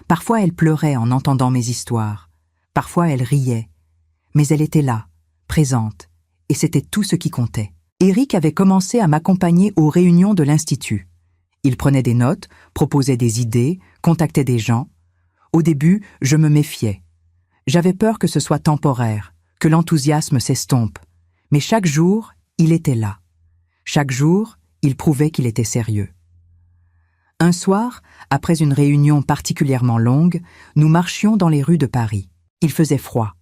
Parfois elle pleurait en entendant mes histoires, parfois elle riait, mais elle était là, présente, et c'était tout ce qui comptait. Éric avait commencé à m'accompagner aux réunions de l'Institut. Il prenait des notes, proposait des idées, contactait des gens. Au début, je me méfiais. J'avais peur que ce soit temporaire, que l'enthousiasme s'estompe. Mais chaque jour, il était là. Chaque jour, il prouvait qu'il était sérieux. Un soir, après une réunion particulièrement longue, nous marchions dans les rues de Paris. Il faisait froid.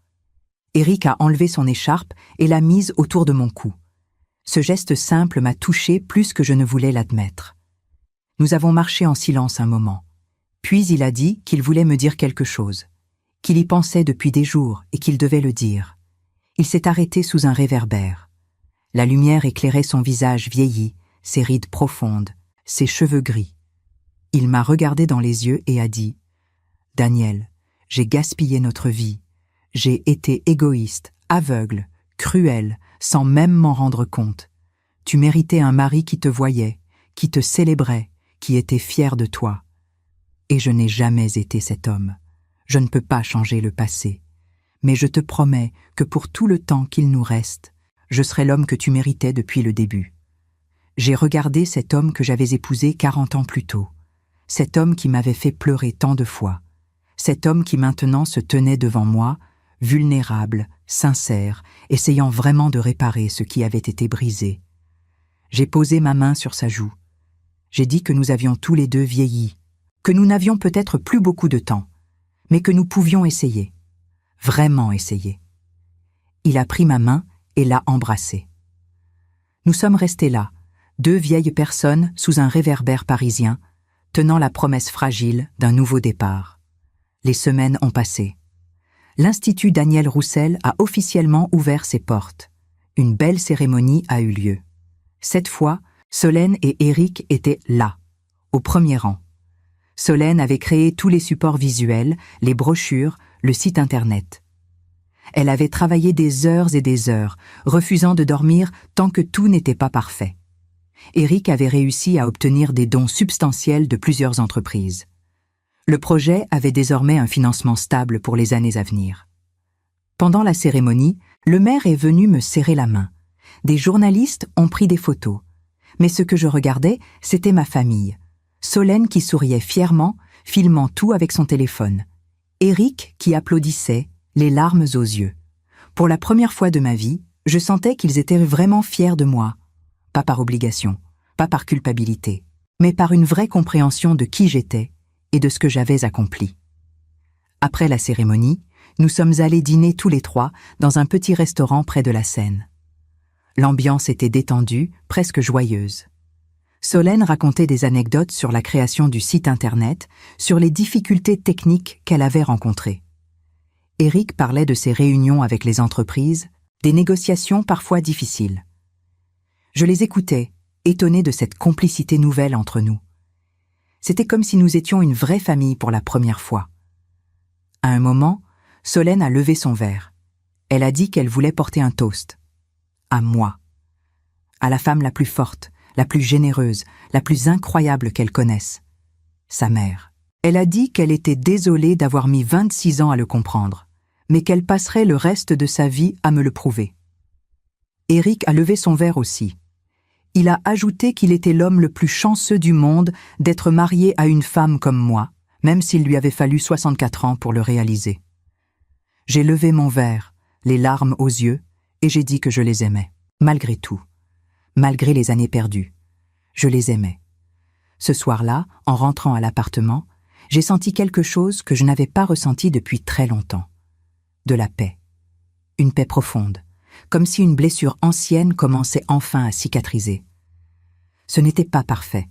Éric a enlevé son écharpe et l'a mise autour de mon cou. Ce geste simple m'a touchée plus que je ne voulais l'admettre. Nous avons marché en silence un moment. Puis il a dit qu'il voulait me dire quelque chose, qu'il y pensait depuis des jours et qu'il devait le dire. Il s'est arrêté sous un réverbère. La lumière éclairait son visage vieilli, ses rides profondes, ses cheveux gris. Il m'a regardé dans les yeux et a dit « Daniel, j'ai gaspillé notre vie. J'ai été égoïste, aveugle, cruel, sans même m'en rendre compte. Tu méritais un mari qui te voyait, qui te célébrait, qui était fier de toi. Et je n'ai jamais été cet homme. Je ne peux pas changer le passé. Mais je te promets que pour tout le temps qu'il nous reste, je serai l'homme que tu méritais depuis le début. J'ai regardé cet homme que j'avais épousé 40 ans plus tôt. Cet homme qui m'avait fait pleurer tant de fois. Cet homme qui maintenant se tenait devant moi, vulnérable, sincère, essayant vraiment de réparer ce qui avait été brisé. J'ai posé ma main sur sa joue. J'ai dit que nous avions tous les deux vieilli, que nous n'avions peut-être plus beaucoup de temps, mais que nous pouvions essayer, vraiment essayer. Il a pris ma main et l'a embrassée. Nous sommes restés là, deux vieilles personnes sous un réverbère parisien, tenant la promesse fragile d'un nouveau départ. Les semaines ont passé. L'Institut Daniel Roussel a officiellement ouvert ses portes. Une belle cérémonie a eu lieu. Cette fois, Solène et Éric étaient là, au premier rang. Solène avait créé tous les supports visuels, les brochures, le site internet. Elle avait travaillé des heures et des heures, refusant de dormir tant que tout n'était pas parfait. Éric avait réussi à obtenir des dons substantiels de plusieurs entreprises. Le projet avait désormais un financement stable pour les années à venir. Pendant la cérémonie, le maire est venu me serrer la main. Des journalistes ont pris des photos. Mais ce que je regardais, c'était ma famille. Solène qui souriait fièrement, filmant tout avec son téléphone. Éric qui applaudissait, les larmes aux yeux. Pour la première fois de ma vie, je sentais qu'ils étaient vraiment fiers de moi. Pas par obligation, pas par culpabilité, mais par une vraie compréhension de qui j'étais et de ce que j'avais accompli. Après la cérémonie, nous sommes allés dîner tous les trois dans un petit restaurant près de la Seine. L'ambiance était détendue, presque joyeuse. Solène racontait des anecdotes sur la création du site internet, sur les difficultés techniques qu'elle avait rencontrées. Éric parlait de ses réunions avec les entreprises, des négociations parfois difficiles. Je les écoutais, étonné de cette complicité nouvelle entre nous. C'était comme si nous étions une vraie famille pour la première fois. À un moment, Solène a levé son verre. Elle a dit qu'elle voulait porter un toast. À moi. À la femme la plus forte, la plus généreuse, la plus incroyable qu'elle connaisse. Sa mère. Elle a dit qu'elle était désolée d'avoir mis 26 ans à le comprendre, mais qu'elle passerait le reste de sa vie à me le prouver. Éric a levé son verre aussi. Il a ajouté qu'il était l'homme le plus chanceux du monde d'être marié à une femme comme moi, même s'il lui avait fallu 64 ans pour le réaliser. J'ai levé mon verre, les larmes aux yeux, et j'ai dit que je les aimais. Malgré tout, malgré les années perdues, je les aimais. Ce soir-là, en rentrant à l'appartement, j'ai senti quelque chose que je n'avais pas ressenti depuis très longtemps. De la paix. Une paix profonde, comme si une blessure ancienne commençait enfin à cicatriser. Ce n'était pas parfait.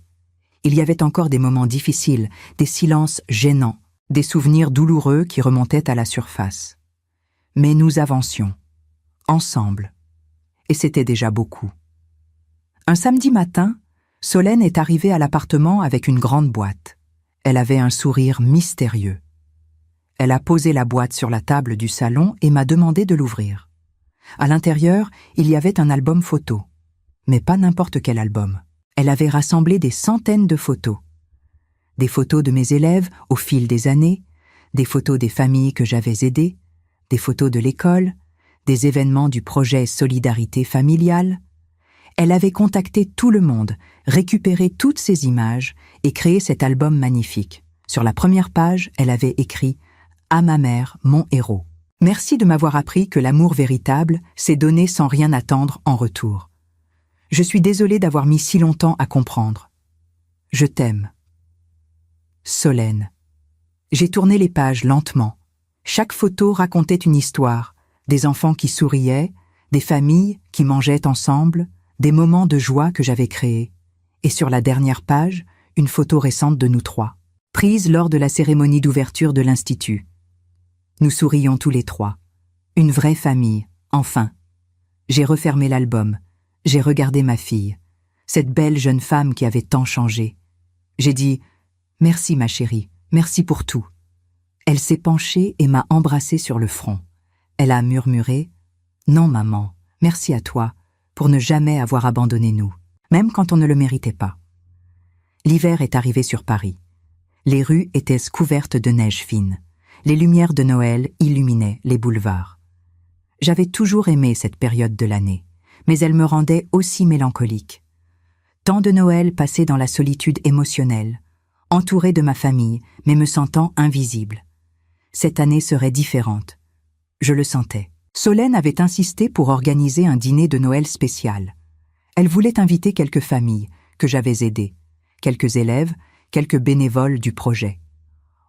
Il y avait encore des moments difficiles, des silences gênants, des souvenirs douloureux qui remontaient à la surface. Mais nous avancions, ensemble, et c'était déjà beaucoup. Un samedi matin, Solène est arrivée à l'appartement avec une grande boîte. Elle avait un sourire mystérieux. Elle a posé la boîte sur la table du salon et m'a demandé de l'ouvrir. À l'intérieur, il y avait un album photo. Mais pas n'importe quel album. Elle avait rassemblé des centaines de photos. Des photos de mes élèves au fil des années, des photos des familles que j'avais aidées, des photos de l'école, des événements du projet Solidarité familiale. Elle avait contacté tout le monde, récupéré toutes ces images et créé cet album magnifique. Sur la première page, elle avait écrit « À ma mère, mon héros ». Merci de m'avoir appris que l'amour véritable, c'est donner sans rien attendre en retour. Je suis désolée d'avoir mis si longtemps à comprendre. Je t'aime. Solène. J'ai tourné les pages lentement. Chaque photo racontait une histoire, des enfants qui souriaient, des familles qui mangeaient ensemble, des moments de joie que j'avais créés. Et sur la dernière page, une photo récente de nous trois, prise lors de la cérémonie d'ouverture de l'Institut. Nous sourions tous les trois. Une vraie famille, enfin. J'ai refermé l'album. J'ai regardé ma fille, cette belle jeune femme qui avait tant changé. J'ai dit « Merci ma chérie, merci pour tout ». Elle s'est penchée et m'a embrassée sur le front. Elle a murmuré « Non maman, merci à toi pour ne jamais avoir abandonné nous, même quand on ne le méritait pas ». L'hiver est arrivé sur Paris. Les rues étaient couvertes de neige fine. Les lumières de Noël illuminaient les boulevards. J'avais toujours aimé cette période de l'année, mais elle me rendait aussi mélancolique. Tant de Noël passés dans la solitude émotionnelle, entourée de ma famille, mais me sentant invisible. Cette année serait différente. Je le sentais. Solène avait insisté pour organiser un dîner de Noël spécial. Elle voulait inviter quelques familles que j'avais aidées, quelques élèves, quelques bénévoles du projet.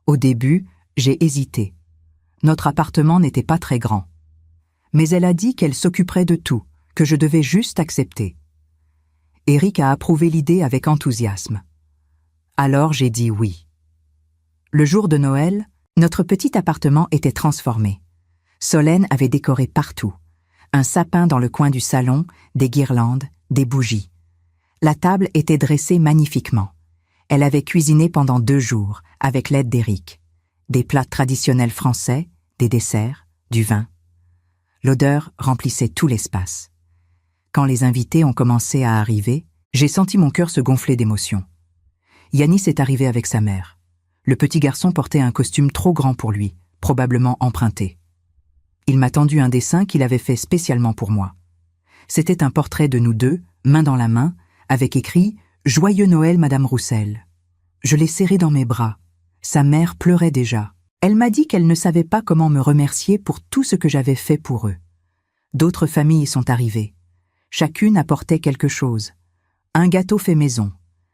Au début, j'ai hésité. Notre appartement n'était pas très grand. Mais elle a dit qu'elle s'occuperait de tout, que je devais juste accepter. Eric a approuvé l'idée avec enthousiasme. Alors j'ai dit oui. Le jour de Noël, notre petit appartement était transformé. Solène avait décoré partout. Un sapin dans le coin du salon, des guirlandes, des bougies. La table était dressée magnifiquement. Elle avait cuisiné pendant 2 jours, avec l'aide d'Eric. Des plats traditionnels français, des desserts, du vin. L'odeur remplissait tout l'espace. Quand les invités ont commencé à arriver, j'ai senti mon cœur se gonfler d'émotion. Yanis est arrivé avec sa mère. Le petit garçon portait un costume trop grand pour lui, probablement emprunté. Il m'a tendu un dessin qu'il avait fait spécialement pour moi. C'était un portrait de nous deux, main dans la main, avec écrit « Joyeux Noël, Madame Roussel ». Je l'ai serré dans mes bras. Sa mère pleurait déjà. Elle m'a dit qu'elle ne savait pas comment me remercier pour tout ce que j'avais fait pour eux. D'autres familles sont arrivées. Chacune apportait quelque chose. Un gâteau fait maison,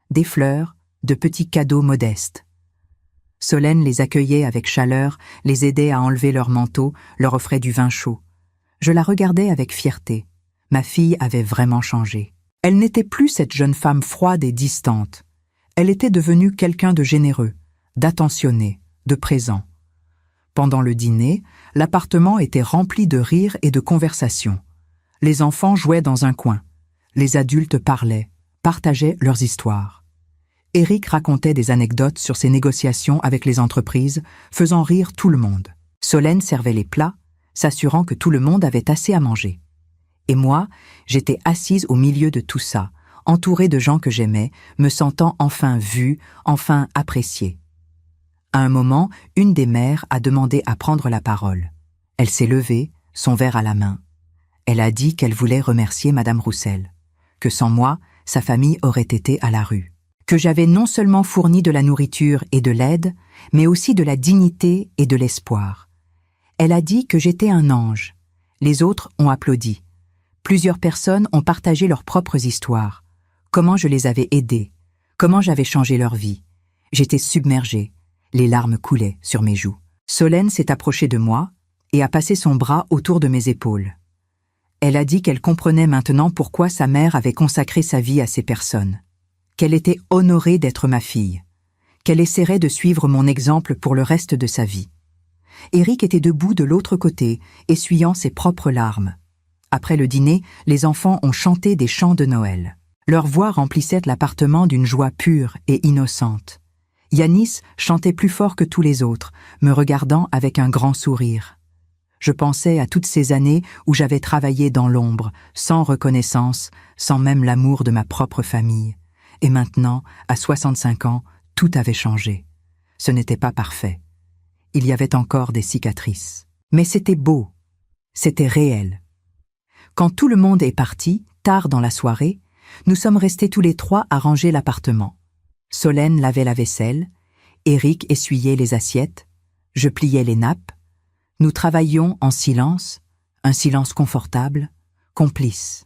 des fleurs, de petits cadeaux modestes. Solène les accueillait avec chaleur, les aidait à enlever leur manteau, leur offrait du vin chaud. Je la regardais avec fierté. Ma fille avait vraiment changé. Elle n'était plus cette jeune femme froide et distante. Elle était devenue quelqu'un de généreux, d'attentionné, de présent. Pendant le dîner, l'appartement était rempli de rires et de conversations. Les enfants jouaient dans un coin. Les adultes parlaient, partageaient leurs histoires. Eric racontait des anecdotes sur ses négociations avec les entreprises, faisant rire tout le monde. Solène servait les plats, s'assurant que tout le monde avait assez à manger. Et moi, j'étais assise au milieu de tout ça, entourée de gens que j'aimais, me sentant enfin vue, enfin appréciée. À un moment, une des mères a demandé à prendre la parole. Elle s'est levée, son verre à la main. Elle a dit qu'elle voulait remercier Madame Roussel, que sans moi, sa famille aurait été à la rue, que j'avais non seulement fourni de la nourriture et de l'aide, mais aussi de la dignité et de l'espoir. Elle a dit que j'étais un ange. Les autres ont applaudi. Plusieurs personnes ont partagé leurs propres histoires. Comment je les avais aidés, comment j'avais changé leur vie. J'étais submergée, les larmes coulaient sur mes joues. Solène s'est approchée de moi et a passé son bras autour de mes épaules. Elle a dit qu'elle comprenait maintenant pourquoi sa mère avait consacré sa vie à ces personnes, qu'elle était honorée d'être ma fille, qu'elle essaierait de suivre mon exemple pour le reste de sa vie. Éric était debout de l'autre côté, essuyant ses propres larmes. Après le dîner, les enfants ont chanté des chants de Noël. Leur voix remplissait l'appartement d'une joie pure et innocente. Yanis chantait plus fort que tous les autres, me regardant avec un grand sourire. Je pensais à toutes ces années où j'avais travaillé dans l'ombre, sans reconnaissance, sans même l'amour de ma propre famille. Et maintenant, à 65 ans, tout avait changé. Ce n'était pas parfait. Il y avait encore des cicatrices. Mais c'était beau. C'était réel. Quand tout le monde est parti, tard dans la soirée, nous sommes restés tous les trois à ranger l'appartement. Solène lavait la vaisselle, Éric essuyait les assiettes, je pliais les nappes. Nous travaillions en silence, un silence confortable, complice.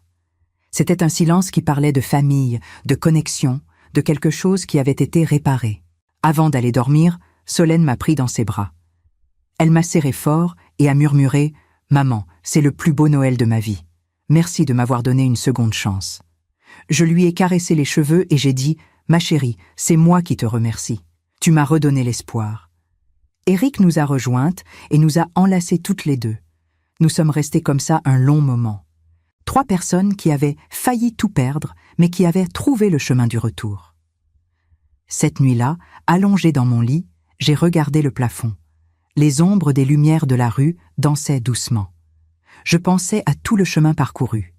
C'était un silence qui parlait de famille, de connexion, de quelque chose qui avait été réparé. Avant d'aller dormir, Solène m'a pris dans ses bras. Elle m'a serré fort et a murmuré « Maman, c'est le plus beau Noël de ma vie. Merci de m'avoir donné une seconde chance. » Je lui ai caressé les cheveux et j'ai dit « Ma chérie, c'est moi qui te remercie. Tu m'as redonné l'espoir. » Éric nous a rejointes et nous a enlacées toutes les deux. Nous sommes restés comme ça un long moment. 3 personnes qui avaient failli tout perdre, mais qui avaient trouvé le chemin du retour. Cette nuit-là, allongée dans mon lit, j'ai regardé le plafond. Les ombres des lumières de la rue dansaient doucement. Je pensais à tout le chemin parcouru.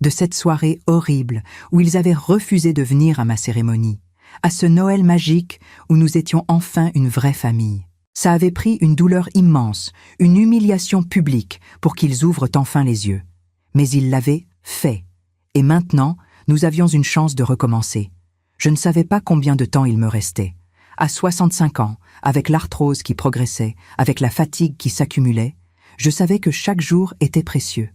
De cette soirée horrible où ils avaient refusé de venir à ma cérémonie, à ce Noël magique où nous étions enfin une vraie famille. Ça avait pris une douleur immense, une humiliation publique pour qu'ils ouvrent enfin les yeux. Mais ils l'avaient fait. Et maintenant, nous avions une chance de recommencer. Je ne savais pas combien de temps il me restait. À 65 ans, avec l'arthrose qui progressait, avec la fatigue qui s'accumulait, je savais que chaque jour était précieux.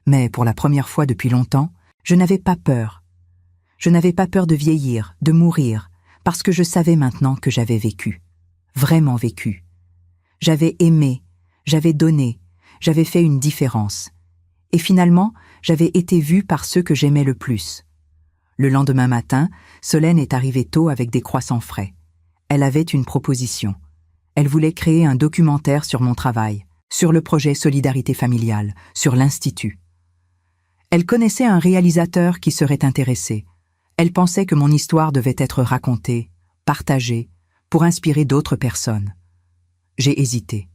Mais pour la première fois depuis longtemps, je n'avais pas peur. Je n'avais pas peur de vieillir, de mourir, parce que je savais maintenant que j'avais vécu. Vraiment vécu. J'avais aimé, j'avais donné, j'avais fait une différence. Et finalement, j'avais été vue par ceux que j'aimais le plus. Le lendemain matin, Solène est arrivée tôt avec des croissants frais. Elle avait une proposition. Elle voulait créer un documentaire sur mon travail, sur le projet Solidarité familiale, sur l'Institut. Elle connaissait un réalisateur qui serait intéressé. Elle pensait que mon histoire devait être racontée, partagée, pour inspirer d'autres personnes. J'ai hésité.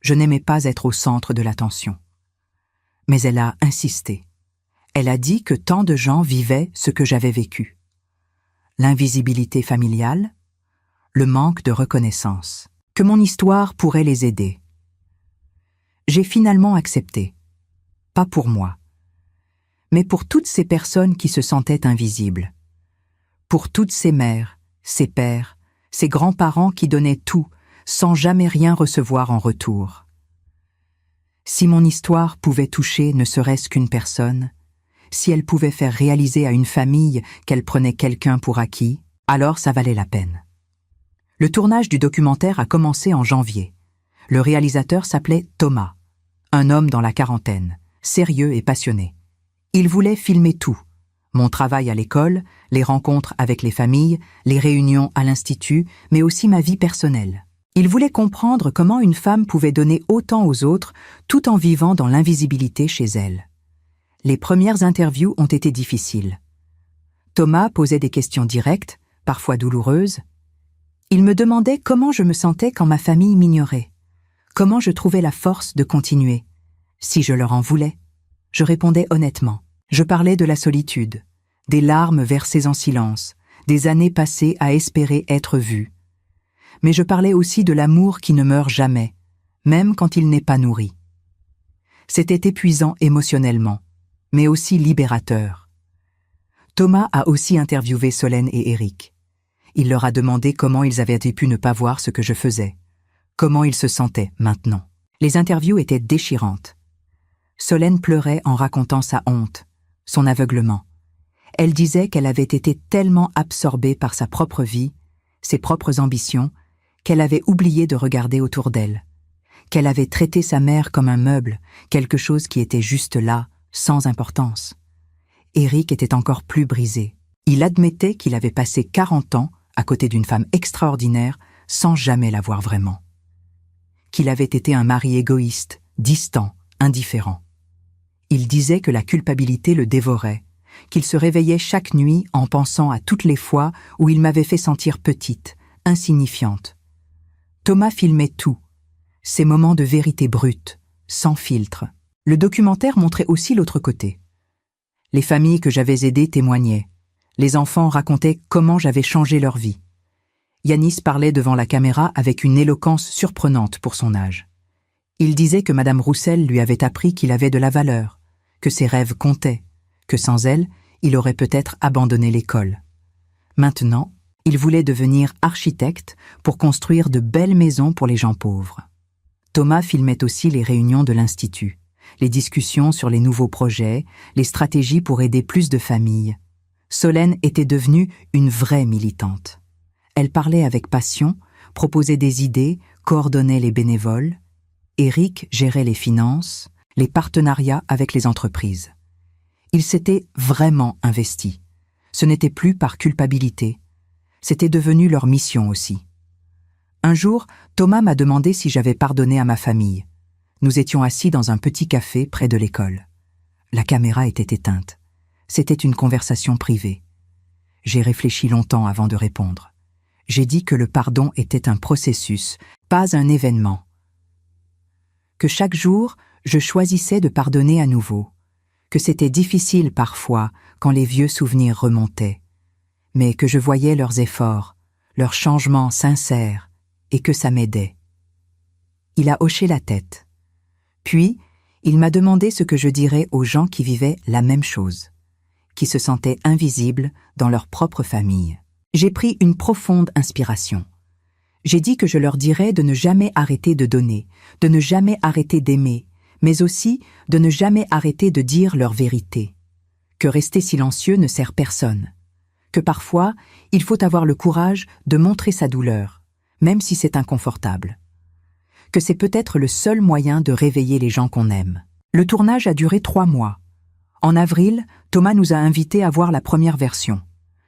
Je n'aimais pas être au centre de l'attention. Mais elle a insisté. Elle a dit que tant de gens vivaient ce que j'avais vécu. L'invisibilité familiale, le manque de reconnaissance, que mon histoire pourrait les aider. J'ai finalement accepté. Pas pour moi, mais pour toutes ces personnes qui se sentaient invisibles. Pour toutes ces mères, ces pères, ces grands-parents qui donnaient tout, sans jamais rien recevoir en retour. Si mon histoire pouvait toucher ne serait-ce qu'une personne, si elle pouvait faire réaliser à une famille qu'elle prenait quelqu'un pour acquis, alors ça valait la peine. Le tournage du documentaire a commencé en janvier. Le réalisateur s'appelait Thomas, un homme dans la quarantaine, sérieux et passionné. Il voulait filmer tout. Mon travail à l'école, les rencontres avec les familles, les réunions à l'Institut, mais aussi ma vie personnelle. Il voulait comprendre comment une femme pouvait donner autant aux autres tout en vivant dans l'invisibilité chez elle. Les premières interviews ont été difficiles. Thomas posait des questions directes, parfois douloureuses. Il me demandait comment je me sentais quand ma famille m'ignorait, comment je trouvais la force de continuer, si je leur en voulais. Je répondais honnêtement. Je parlais de la solitude, des larmes versées en silence, des années passées à espérer être vues. Mais je parlais aussi de l'amour qui ne meurt jamais, même quand il n'est pas nourri. C'était épuisant émotionnellement, mais aussi libérateur. Thomas a aussi interviewé Solène et Éric. Il leur a demandé comment ils avaient pu ne pas voir ce que je faisais, comment ils se sentaient maintenant. Les interviews étaient déchirantes. Solène pleurait en racontant sa honte, son aveuglement. Elle disait qu'elle avait été tellement absorbée par sa propre vie, ses propres ambitions, qu'elle avait oublié de regarder autour d'elle, qu'elle avait traité sa mère comme un meuble, quelque chose qui était juste là, sans importance. Éric était encore plus brisé. Il admettait qu'il avait passé 40 ans à côté d'une femme extraordinaire sans jamais la voir vraiment. Qu'il avait été un mari égoïste, distant, indifférent. Il disait que la culpabilité le dévorait, qu'il se réveillait chaque nuit en pensant à toutes les fois où il m'avait fait sentir petite, insignifiante. Thomas filmait tout, ces moments de vérité brute, sans filtre. Le documentaire montrait aussi l'autre côté. Les familles que j'avais aidées témoignaient. Les enfants racontaient comment j'avais changé leur vie. Yanis parlait devant la caméra avec une éloquence surprenante pour son âge. Il disait que Madame Roussel lui avait appris qu'il avait de la valeur, que ses rêves comptaient, que sans elle, il aurait peut-être abandonné l'école. Maintenant, il voulait devenir architecte pour construire de belles maisons pour les gens pauvres. Thomas filmait aussi les réunions de l'Institut, les discussions sur les nouveaux projets, les stratégies pour aider plus de familles. Solène était devenue une vraie militante. Elle parlait avec passion, proposait des idées, coordonnait les bénévoles. Éric gérait les finances, les partenariats avec les entreprises. Il s'était vraiment investi. Ce n'était plus par culpabilité. C'était devenu leur mission aussi. Un jour, Thomas m'a demandé si j'avais pardonné à ma famille. Nous étions assis dans un petit café près de l'école. La caméra était éteinte. C'était une conversation privée. J'ai réfléchi longtemps avant de répondre. J'ai dit que le pardon était un processus, pas un événement. Que chaque jour, je choisissais de pardonner à nouveau. Que c'était difficile parfois quand les vieux souvenirs remontaient. Mais que je voyais leurs efforts, leurs changements sincères, et que ça m'aidait. Il a hoché la tête. Puis, il m'a demandé ce que je dirais aux gens qui vivaient la même chose, qui se sentaient invisibles dans leur propre famille. J'ai pris une profonde inspiration. J'ai dit que je leur dirais de ne jamais arrêter de donner, de ne jamais arrêter d'aimer, mais aussi de ne jamais arrêter de dire leur vérité. Que rester silencieux ne sert personne. Que parfois, il faut avoir le courage de montrer sa douleur, même si c'est inconfortable. Que c'est peut-être le seul moyen de réveiller les gens qu'on aime. Le tournage a duré 3 mois. En avril, Thomas nous a invités à voir la première version.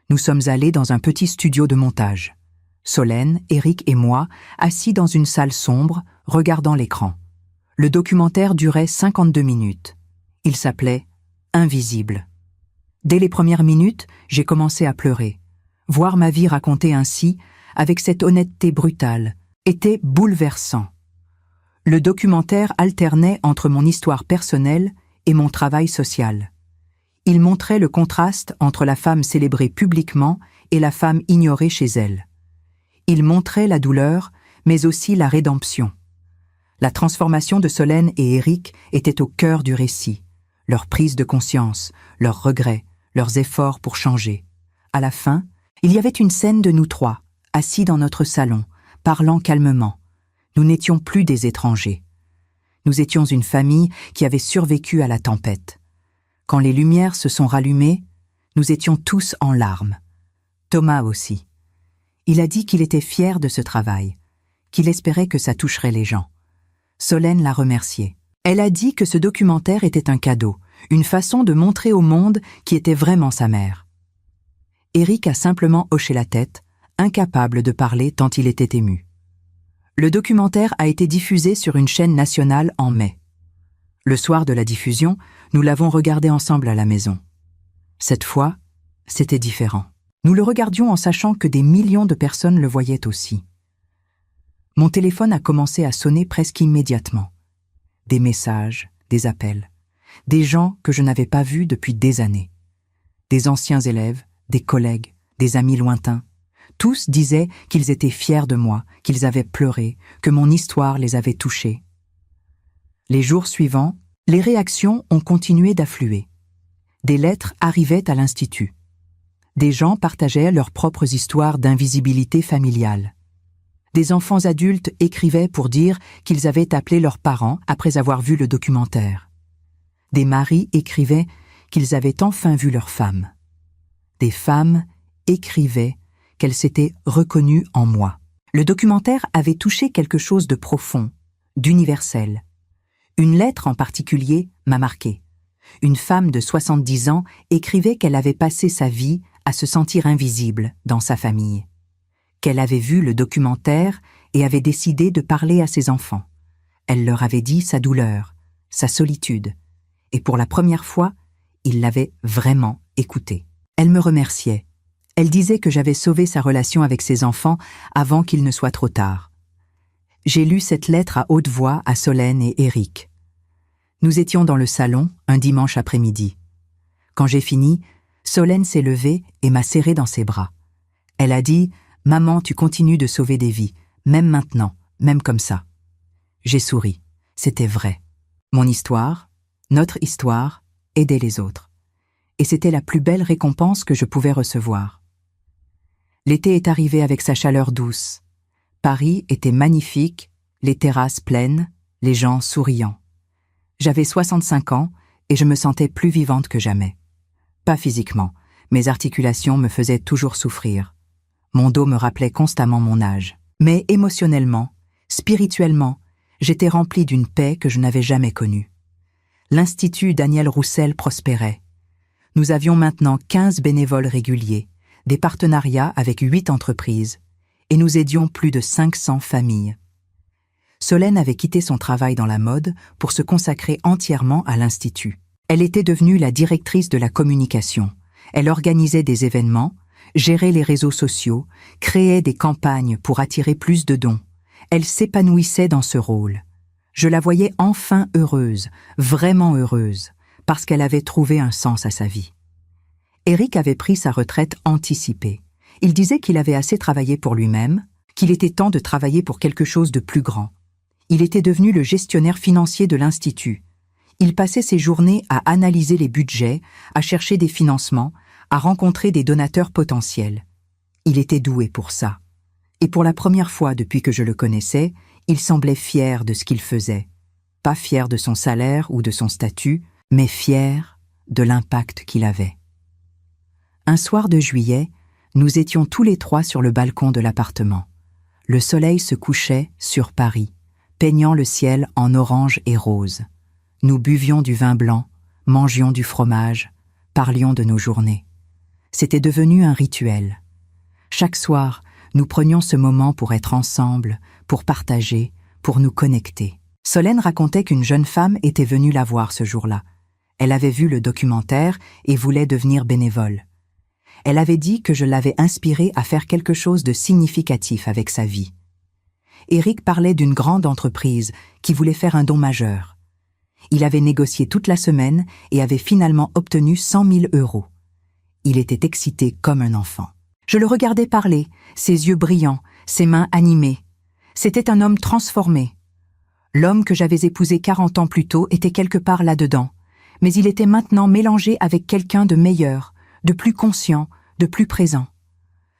Nous sommes allés dans un petit studio de montage. Solène, Éric et moi, assis dans une salle sombre, regardant l'écran. Le documentaire durait 52 minutes. Il s'appelait « Invisible ». Dès les premières minutes, j'ai commencé à pleurer. Voir ma vie racontée ainsi, avec cette honnêteté brutale, était bouleversant. Le documentaire alternait entre mon histoire personnelle et mon travail social. Il montrait le contraste entre la femme célébrée publiquement et la femme ignorée chez elle. Il montrait la douleur, mais aussi la rédemption. La transformation de Solène et Éric était au cœur du récit, leur prise de conscience, leurs regrets, leurs efforts pour changer. À la fin, il y avait une scène de nous 3, assis dans notre salon, parlant calmement. Nous n'étions plus des étrangers. Nous étions une famille qui avait survécu à la tempête. Quand les lumières se sont rallumées, nous étions tous en larmes. Thomas aussi. Il a dit qu'il était fier de ce travail, qu'il espérait que ça toucherait les gens. Solène l'a remercié. Elle a dit que ce documentaire était un cadeau, une façon de montrer au monde qui était vraiment sa mère. Éric a simplement hoché la tête, incapable de parler tant il était ému. Le documentaire a été diffusé sur une chaîne nationale en mai. Le soir de la diffusion, nous l'avons regardé ensemble à la maison. Cette fois, c'était différent. Nous le regardions en sachant que des millions de personnes le voyaient aussi. Mon téléphone a commencé à sonner presque immédiatement. Des messages, des appels, des gens que je n'avais pas vus depuis des années. Des anciens élèves, des collègues, des amis lointains. Tous disaient qu'ils étaient fiers de moi, qu'ils avaient pleuré, que mon histoire les avait touchés. Les jours suivants, les réactions ont continué d'affluer. Des lettres arrivaient à l'Institut. Des gens partageaient leurs propres histoires d'invisibilité familiale. Des enfants adultes écrivaient pour dire qu'ils avaient appelé leurs parents après avoir vu le documentaire. Des maris écrivaient qu'ils avaient enfin vu leur femme. Des femmes écrivaient qu'elles s'étaient reconnues en moi. Le documentaire avait touché quelque chose de profond, d'universel. Une lettre en particulier m'a marqué. Une femme de 70 ans écrivait qu'elle avait passé sa vie à se sentir invisible dans sa famille, qu'elle avait vu le documentaire et avait décidé de parler à ses enfants. Elle leur avait dit sa douleur, sa solitude, et pour la première fois, ils l'avaient vraiment écoutée. Elle me remerciait. Elle disait que j'avais sauvé sa relation avec ses enfants avant qu'il ne soit trop tard. J'ai lu cette lettre à haute voix à Solène et Éric. Nous étions dans le salon un dimanche après-midi. Quand j'ai fini, Solène s'est levée et m'a serré dans ses bras. Elle a dit « Maman, tu continues de sauver des vies, même maintenant, même comme ça. » J'ai souri. C'était vrai. Mon histoire, notre histoire, aidait les autres. Et c'était la plus belle récompense que je pouvais recevoir. L'été est arrivé avec sa chaleur douce. Paris était magnifique, les terrasses pleines, les gens souriants. J'avais 65 ans et je me sentais plus vivante que jamais. Pas physiquement, mes articulations me faisaient toujours souffrir. Mon dos me rappelait constamment mon âge. Mais émotionnellement, spirituellement, j'étais remplie d'une paix que je n'avais jamais connue. L'Institut Daniel Roussel prospérait. Nous avions maintenant 15 bénévoles réguliers, des partenariats avec 8 entreprises, et nous aidions plus de 500 familles. Solène avait quitté son travail dans la mode pour se consacrer entièrement à l'Institut. Elle était devenue la directrice de la communication. Elle organisait des événements, gérait les réseaux sociaux, créait des campagnes pour attirer plus de dons. Elle s'épanouissait dans ce rôle. Je la voyais enfin heureuse, vraiment heureuse, parce qu'elle avait trouvé un sens à sa vie. Éric avait pris sa retraite anticipée. Il disait qu'il avait assez travaillé pour lui-même, qu'il était temps de travailler pour quelque chose de plus grand. Il était devenu le gestionnaire financier de l'Institut. Il passait ses journées à analyser les budgets, à chercher des financements, à rencontrer des donateurs potentiels. Il était doué pour ça. Et pour la première fois depuis que je le connaissais, il semblait fier de ce qu'il faisait. Pas fier de son salaire ou de son statut, mais fier de l'impact qu'il avait. Un soir de juillet, nous étions tous les trois sur le balcon de l'appartement. Le soleil se couchait sur Paris, peignant le ciel en orange et rose. Nous buvions du vin blanc, mangions du fromage, parlions de nos journées. C'était devenu un rituel. Chaque soir, nous prenions ce moment pour être ensemble, pour partager, pour nous connecter. Solène racontait qu'une jeune femme était venue la voir ce jour-là. Elle avait vu le documentaire et voulait devenir bénévole. Elle avait dit que je l'avais inspirée à faire quelque chose de significatif avec sa vie. Éric parlait d'une grande entreprise qui voulait faire un don majeur. Il avait négocié toute la semaine et avait finalement obtenu 100 000 €. Il était excité comme un enfant. Je le regardais parler, ses yeux brillants, ses mains animées. C'était un homme transformé. L'homme que j'avais épousé 40 ans plus tôt était quelque part là-dedans, mais il était maintenant mélangé avec quelqu'un de meilleur, de plus conscient, de plus présent.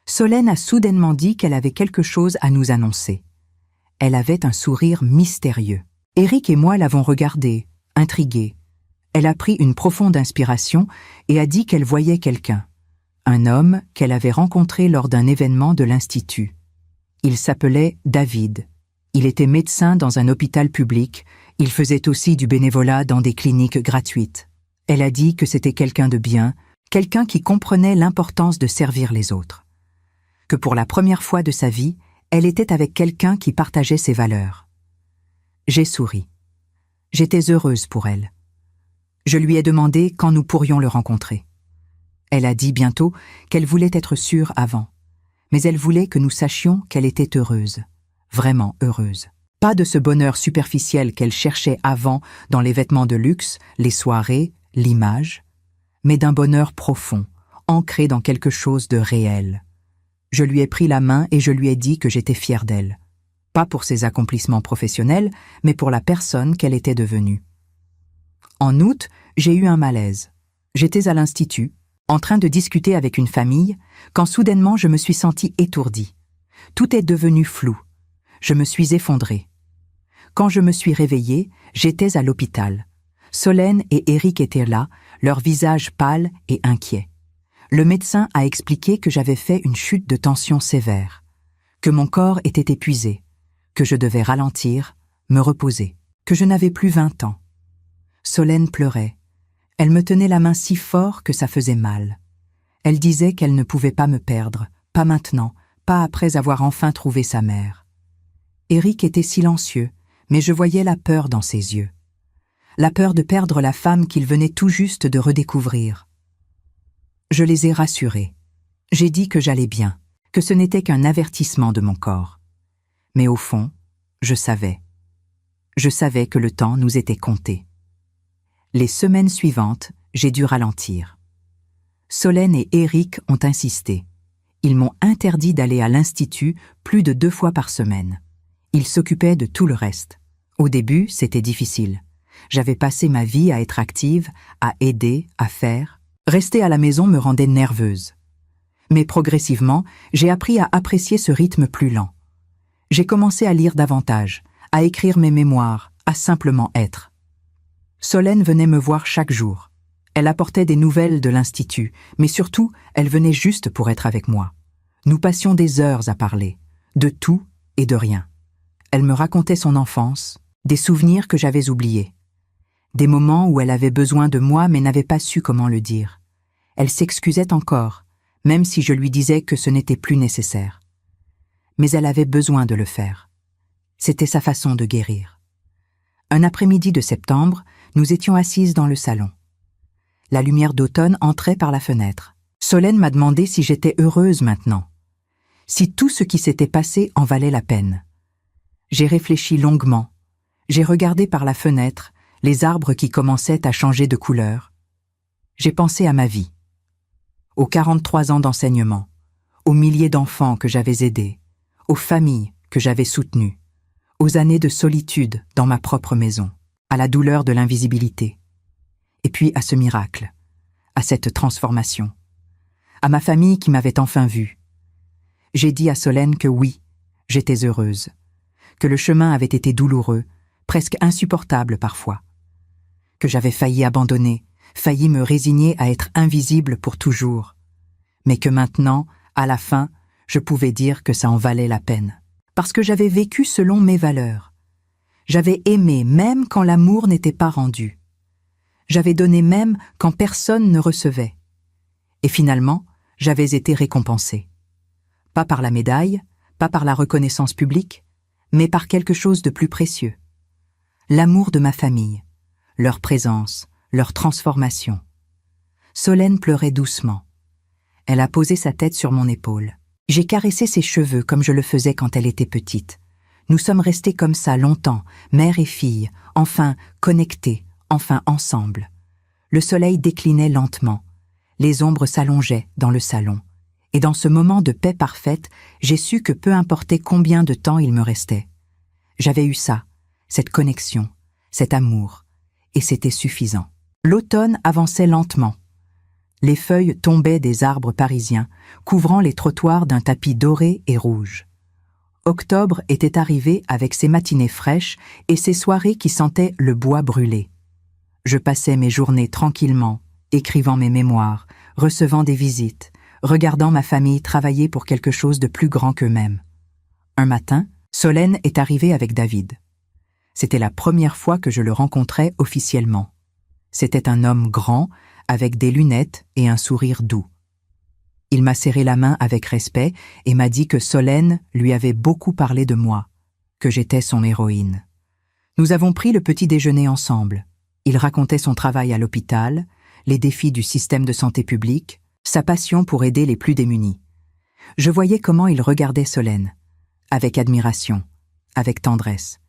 Solène a soudainement dit qu'elle avait quelque chose à nous annoncer. Elle avait un sourire mystérieux. Éric et moi l'avons regardée, intriguée. Elle a pris une profonde inspiration et a dit qu'elle voyait quelqu'un. Un homme qu'elle avait rencontré lors d'un événement de l'Institut. Il s'appelait David. Il était médecin dans un hôpital public. Il faisait aussi du bénévolat dans des cliniques gratuites. Elle a dit que c'était quelqu'un de bien, quelqu'un qui comprenait l'importance de servir les autres. Que pour la première fois de sa vie, elle était avec quelqu'un qui partageait ses valeurs. J'ai souri. J'étais heureuse pour elle. Je lui ai demandé quand nous pourrions le rencontrer. Elle a dit bientôt qu'elle voulait être sûre avant, mais elle voulait que nous sachions qu'elle était heureuse, vraiment heureuse. Pas de ce bonheur superficiel qu'elle cherchait avant dans les vêtements de luxe, les soirées, l'image, mais d'un bonheur profond, ancré dans quelque chose de réel. Je lui ai pris la main et je lui ai dit que j'étais fière d'elle. Pas pour ses accomplissements professionnels, mais pour la personne qu'elle était devenue. En août, j'ai eu un malaise. J'étais à l'Institut, en train de discuter avec une famille, quand soudainement je me suis sentie étourdie. Tout est devenu flou. Je me suis effondrée. Quand je me suis réveillée, j'étais à l'hôpital. Solène et Eric étaient là, leurs visages pâles et inquiets. Le médecin a expliqué que j'avais fait une chute de tension sévère, que mon corps était épuisé, que je devais ralentir, me reposer, que je n'avais plus 20 ans. Solène pleurait. Elle me tenait la main si fort que ça faisait mal. Elle disait qu'elle ne pouvait pas me perdre, pas maintenant, pas après avoir enfin trouvé sa mère. Eric était silencieux, mais je voyais la peur dans ses yeux. La peur de perdre la femme qu'il venait tout juste de redécouvrir. Je les ai rassurés. J'ai dit que j'allais bien, que ce n'était qu'un avertissement de mon corps. Mais au fond, je savais. Je savais que le temps nous était compté. Les semaines suivantes, j'ai dû ralentir. Solène et Eric ont insisté. Ils m'ont interdit d'aller à l'institut plus de 2 fois par semaine. Ils s'occupaient de tout le reste. Au début, c'était difficile. J'avais passé ma vie à être active, à aider, à faire. Rester à la maison me rendait nerveuse. Mais progressivement, j'ai appris à apprécier ce rythme plus lent. J'ai commencé à lire davantage, à écrire mes mémoires, à simplement être. Solène venait me voir chaque jour. Elle apportait des nouvelles de l'institut, mais surtout, elle venait juste pour être avec moi. Nous passions des heures à parler, de tout et de rien. Elle me racontait son enfance, des souvenirs que j'avais oubliés. Des moments où elle avait besoin de moi mais n'avait pas su comment le dire. Elle s'excusait encore, même si je lui disais que ce n'était plus nécessaire. Mais elle avait besoin de le faire. C'était sa façon de guérir. Un après-midi de septembre, nous étions assises dans le salon. La lumière d'automne entrait par la fenêtre. Solène m'a demandé si j'étais heureuse maintenant, si tout ce qui s'était passé en valait la peine. J'ai réfléchi longuement. J'ai regardé par la fenêtre les arbres qui commençaient à changer de couleur. J'ai pensé à ma vie, aux 43 ans d'enseignement, aux milliers d'enfants que j'avais aidés, aux familles que j'avais soutenues, aux années de solitude dans ma propre maison, à la douleur de l'invisibilité, et puis à ce miracle, à cette transformation, à ma famille qui m'avait enfin vue. J'ai dit à Solène que oui, j'étais heureuse, que le chemin avait été douloureux, presque insupportable parfois, que j'avais failli abandonner, failli me résigner à être invisible pour toujours, mais que maintenant, à la fin, je pouvais dire que ça en valait la peine, parce que j'avais vécu selon mes valeurs. J'avais aimé même quand l'amour n'était pas rendu. J'avais donné même quand personne ne recevait. Et finalement, j'avais été récompensée. Pas par la médaille, pas par la reconnaissance publique, mais par quelque chose de plus précieux. L'amour de ma famille, leur présence, leur transformation. Solène pleurait doucement. Elle a posé sa tête sur mon épaule. J'ai caressé ses cheveux comme je le faisais quand elle était petite. Nous sommes restés comme ça longtemps, mère et fille, enfin connectés, enfin ensemble. Le soleil déclinait lentement. Les ombres s'allongeaient dans le salon. Et dans ce moment de paix parfaite, j'ai su que peu importait combien de temps il me restait. J'avais eu ça, cette connexion, cet amour, et c'était suffisant. L'automne avançait lentement. Les feuilles tombaient des arbres parisiens, couvrant les trottoirs d'un tapis doré et rouge. Octobre était arrivé avec ses matinées fraîches et ses soirées qui sentaient le bois brûlé. Je passais mes journées tranquillement, écrivant mes mémoires, recevant des visites, regardant ma famille travailler pour quelque chose de plus grand qu'eux-mêmes. Un matin, Solène est arrivée avec David. C'était la première fois que je le rencontrais officiellement. C'était un homme grand, avec des lunettes et un sourire doux. Il m'a serré la main avec respect et m'a dit que Solène lui avait beaucoup parlé de moi, que j'étais son héroïne. Nous avons pris le petit déjeuner ensemble. Il racontait son travail à l'hôpital, les défis du système de santé publique, sa passion pour aider les plus démunis. Je voyais comment il regardait Solène, avec admiration, avec tendresse,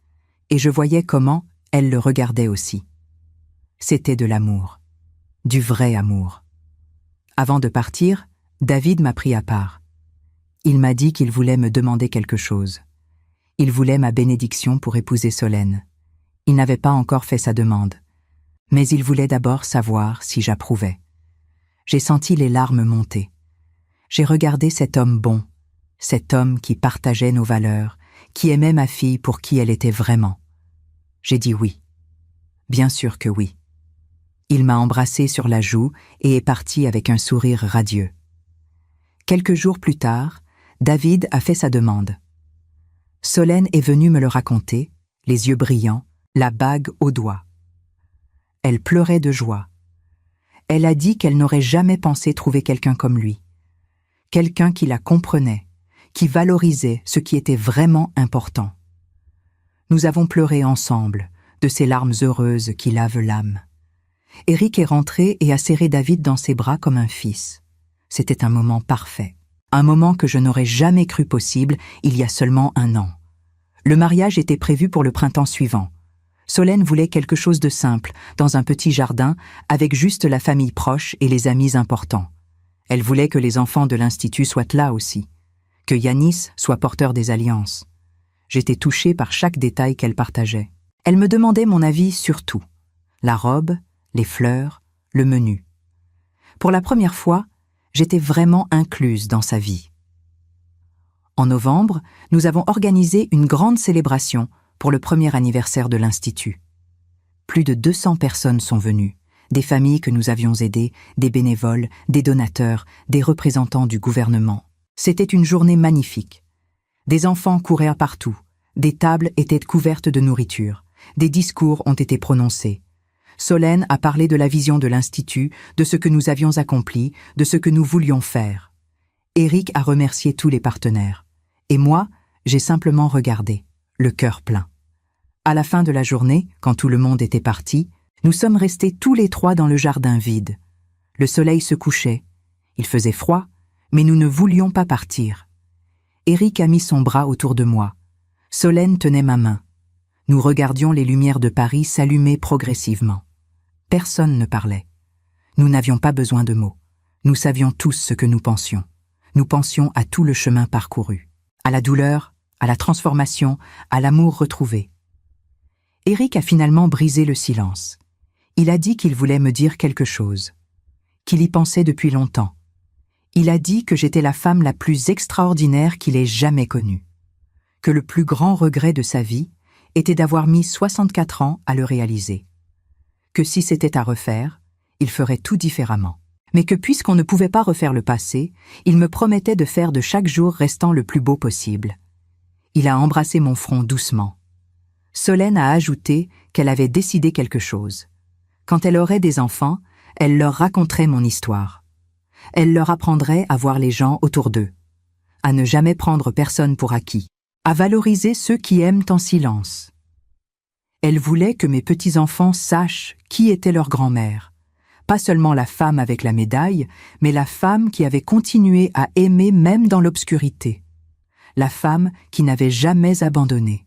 et je voyais comment elle le regardait aussi. C'était de l'amour, du vrai amour. Avant de partir, David m'a pris à part. Il m'a dit qu'il voulait me demander quelque chose. Il voulait ma bénédiction pour épouser Solène. Il n'avait pas encore fait sa demande, mais il voulait d'abord savoir si j'approuvais. J'ai senti les larmes monter. J'ai regardé cet homme bon, cet homme qui partageait nos valeurs, qui aimait ma fille pour qui elle était vraiment. J'ai dit oui. Bien sûr que oui. Il m'a embrassée sur la joue et est parti avec un sourire radieux. Quelques jours plus tard, David a fait sa demande. Solène est venue me le raconter, les yeux brillants, la bague au doigt. Elle pleurait de joie. Elle a dit qu'elle n'aurait jamais pensé trouver quelqu'un comme lui. Quelqu'un qui la comprenait, qui valorisait ce qui était vraiment important. Nous avons pleuré ensemble, de ces larmes heureuses qui lavent l'âme. Éric est rentré et a serré David dans ses bras comme un fils. C'était un moment parfait. Un moment que je n'aurais jamais cru possible il y a seulement 1 an. Le mariage était prévu pour le printemps suivant. Solène voulait quelque chose de simple, dans un petit jardin, avec juste la famille proche et les amis importants. Elle voulait que les enfants de l'Institut soient là aussi, que Yanis soit porteur des alliances. J'étais touchée par chaque détail qu'elle partageait. Elle me demandait mon avis sur tout. La robe, les fleurs, le menu. Pour la première fois, j'étais vraiment incluse dans sa vie. En novembre, nous avons organisé une grande célébration pour le premier anniversaire de l'Institut. Plus de 200 personnes sont venues, des familles que nous avions aidées, des bénévoles, des donateurs, des représentants du gouvernement. C'était une journée magnifique. Des enfants couraient partout, des tables étaient couvertes de nourriture, des discours ont été prononcés. Solène a parlé de la vision de l'Institut, de ce que nous avions accompli, de ce que nous voulions faire. Éric a remercié tous les partenaires. Et moi, j'ai simplement regardé, le cœur plein. À la fin de la journée, quand tout le monde était parti, nous sommes restés tous les 3 dans le jardin vide. Le soleil se couchait. Il faisait froid, mais nous ne voulions pas partir. Éric a mis son bras autour de moi. Solène tenait ma main. Nous regardions les lumières de Paris s'allumer progressivement. Personne ne parlait. Nous n'avions pas besoin de mots. Nous savions tous ce que nous pensions. Nous pensions à tout le chemin parcouru, à la douleur, à la transformation, à l'amour retrouvé. Éric a finalement brisé le silence. Il a dit qu'il voulait me dire quelque chose, qu'il y pensait depuis longtemps. Il a dit que j'étais la femme la plus extraordinaire qu'il ait jamais connue, que le plus grand regret de sa vie était d'avoir mis 64 ans à le réaliser, que si c'était à refaire, il ferait tout différemment, mais que puisqu'on ne pouvait pas refaire le passé, il me promettait de faire de chaque jour restant le plus beau possible. Il a embrassé mon front doucement. Solène a ajouté qu'elle avait décidé quelque chose. Quand elle aurait des enfants, elle leur raconterait mon histoire. Elle leur apprendrait à voir les gens autour d'eux, à ne jamais prendre personne pour acquis, à valoriser ceux qui aiment en silence. Elle voulait que mes petits-enfants sachent qui était leur grand-mère, pas seulement la femme avec la médaille, mais la femme qui avait continué à aimer même dans l'obscurité, la femme qui n'avait jamais abandonné.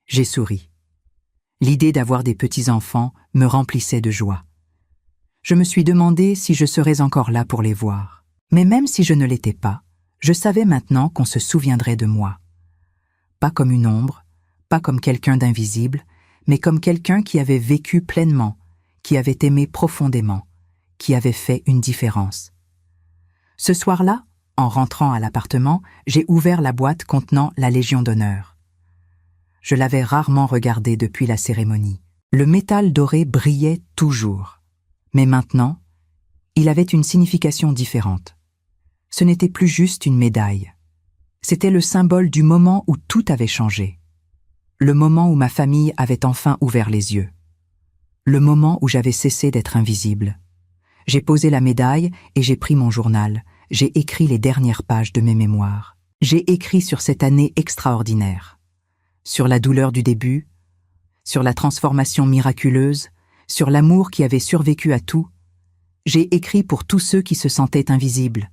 J'ai souri. L'idée d'avoir des petits-enfants me remplissait de joie. Je me suis demandé si je serais encore là pour les voir. Mais même si je ne l'étais pas, je savais maintenant qu'on se souviendrait de moi. Pas comme une ombre, pas comme quelqu'un d'invisible, mais comme quelqu'un qui avait vécu pleinement, qui avait aimé profondément, qui avait fait une différence. Ce soir-là, en rentrant à l'appartement, j'ai ouvert la boîte contenant la Légion d'honneur. Je l'avais rarement regardée depuis la cérémonie. Le métal doré brillait toujours. Mais maintenant, il avait une signification différente. Ce n'était plus juste une médaille. C'était le symbole du moment où tout avait changé. Le moment où ma famille avait enfin ouvert les yeux. Le moment où j'avais cessé d'être invisible. J'ai posé la médaille et j'ai pris mon journal. J'ai écrit les dernières pages de mes mémoires. J'ai écrit sur cette année extraordinaire. Sur la douleur du début, sur la transformation miraculeuse, sur l'amour qui avait survécu à tout. J'ai écrit pour tous ceux qui se sentaient invisibles,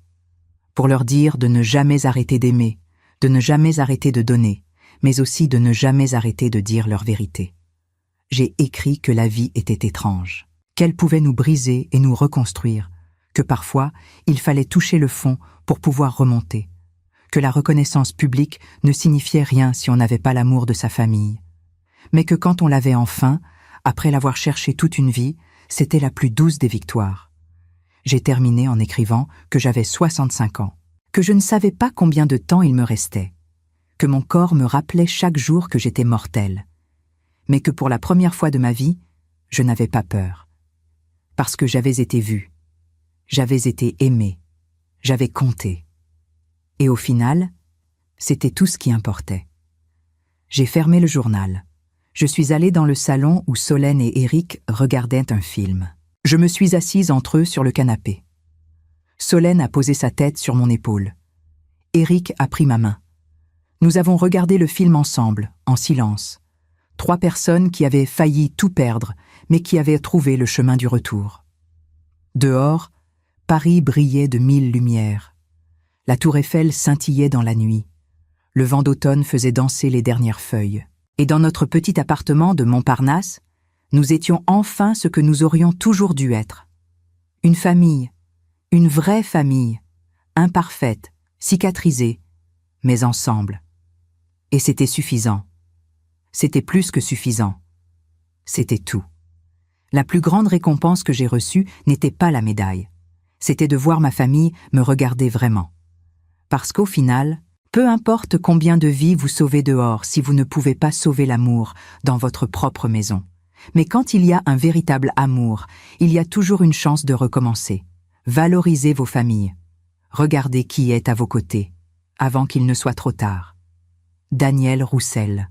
pour leur dire de ne jamais arrêter d'aimer, de ne jamais arrêter de donner, mais aussi de ne jamais arrêter de dire leur vérité. J'ai écrit que la vie était étrange, qu'elle pouvait nous briser et nous reconstruire, que parfois il fallait toucher le fond pour pouvoir remonter, que la reconnaissance publique ne signifiait rien si on n'avait pas l'amour de sa famille, mais que quand on l'avait enfin, après l'avoir cherché toute une vie, c'était la plus douce des victoires. J'ai terminé en écrivant que j'avais 65 ans, que je ne savais pas combien de temps il me restait, que mon corps me rappelait chaque jour que j'étais mortelle, mais que pour la première fois de ma vie, je n'avais pas peur. Parce que j'avais été vue. J'avais été aimée. J'avais compté. Et au final, c'était tout ce qui importait. J'ai fermé le journal. Je suis allée dans le salon où Solène et Éric regardaient un film. Je me suis assise entre eux sur le canapé. Solène a posé sa tête sur mon épaule. Éric a pris ma main. Nous avons regardé le film ensemble, en silence. 3 personnes qui avaient failli tout perdre, mais qui avaient trouvé le chemin du retour. Dehors, Paris brillait de 1000 lumières. La tour Eiffel scintillait dans la nuit. Le vent d'automne faisait danser les dernières feuilles. Et dans notre petit appartement de Montparnasse, nous étions enfin ce que nous aurions toujours dû être. Une famille, une vraie famille, imparfaite, cicatrisée, mais ensemble. Et c'était suffisant. C'était plus que suffisant. C'était tout. La plus grande récompense que j'ai reçue n'était pas la médaille. C'était de voir ma famille me regarder vraiment. Parce qu'au final, peu importe combien de vies vous sauvez dehors si vous ne pouvez pas sauver l'amour dans votre propre maison. Mais quand il y a un véritable amour, il y a toujours une chance de recommencer. Valorisez vos familles. Regardez qui est à vos côtés, avant qu'il ne soit trop tard. Daniel Roussel.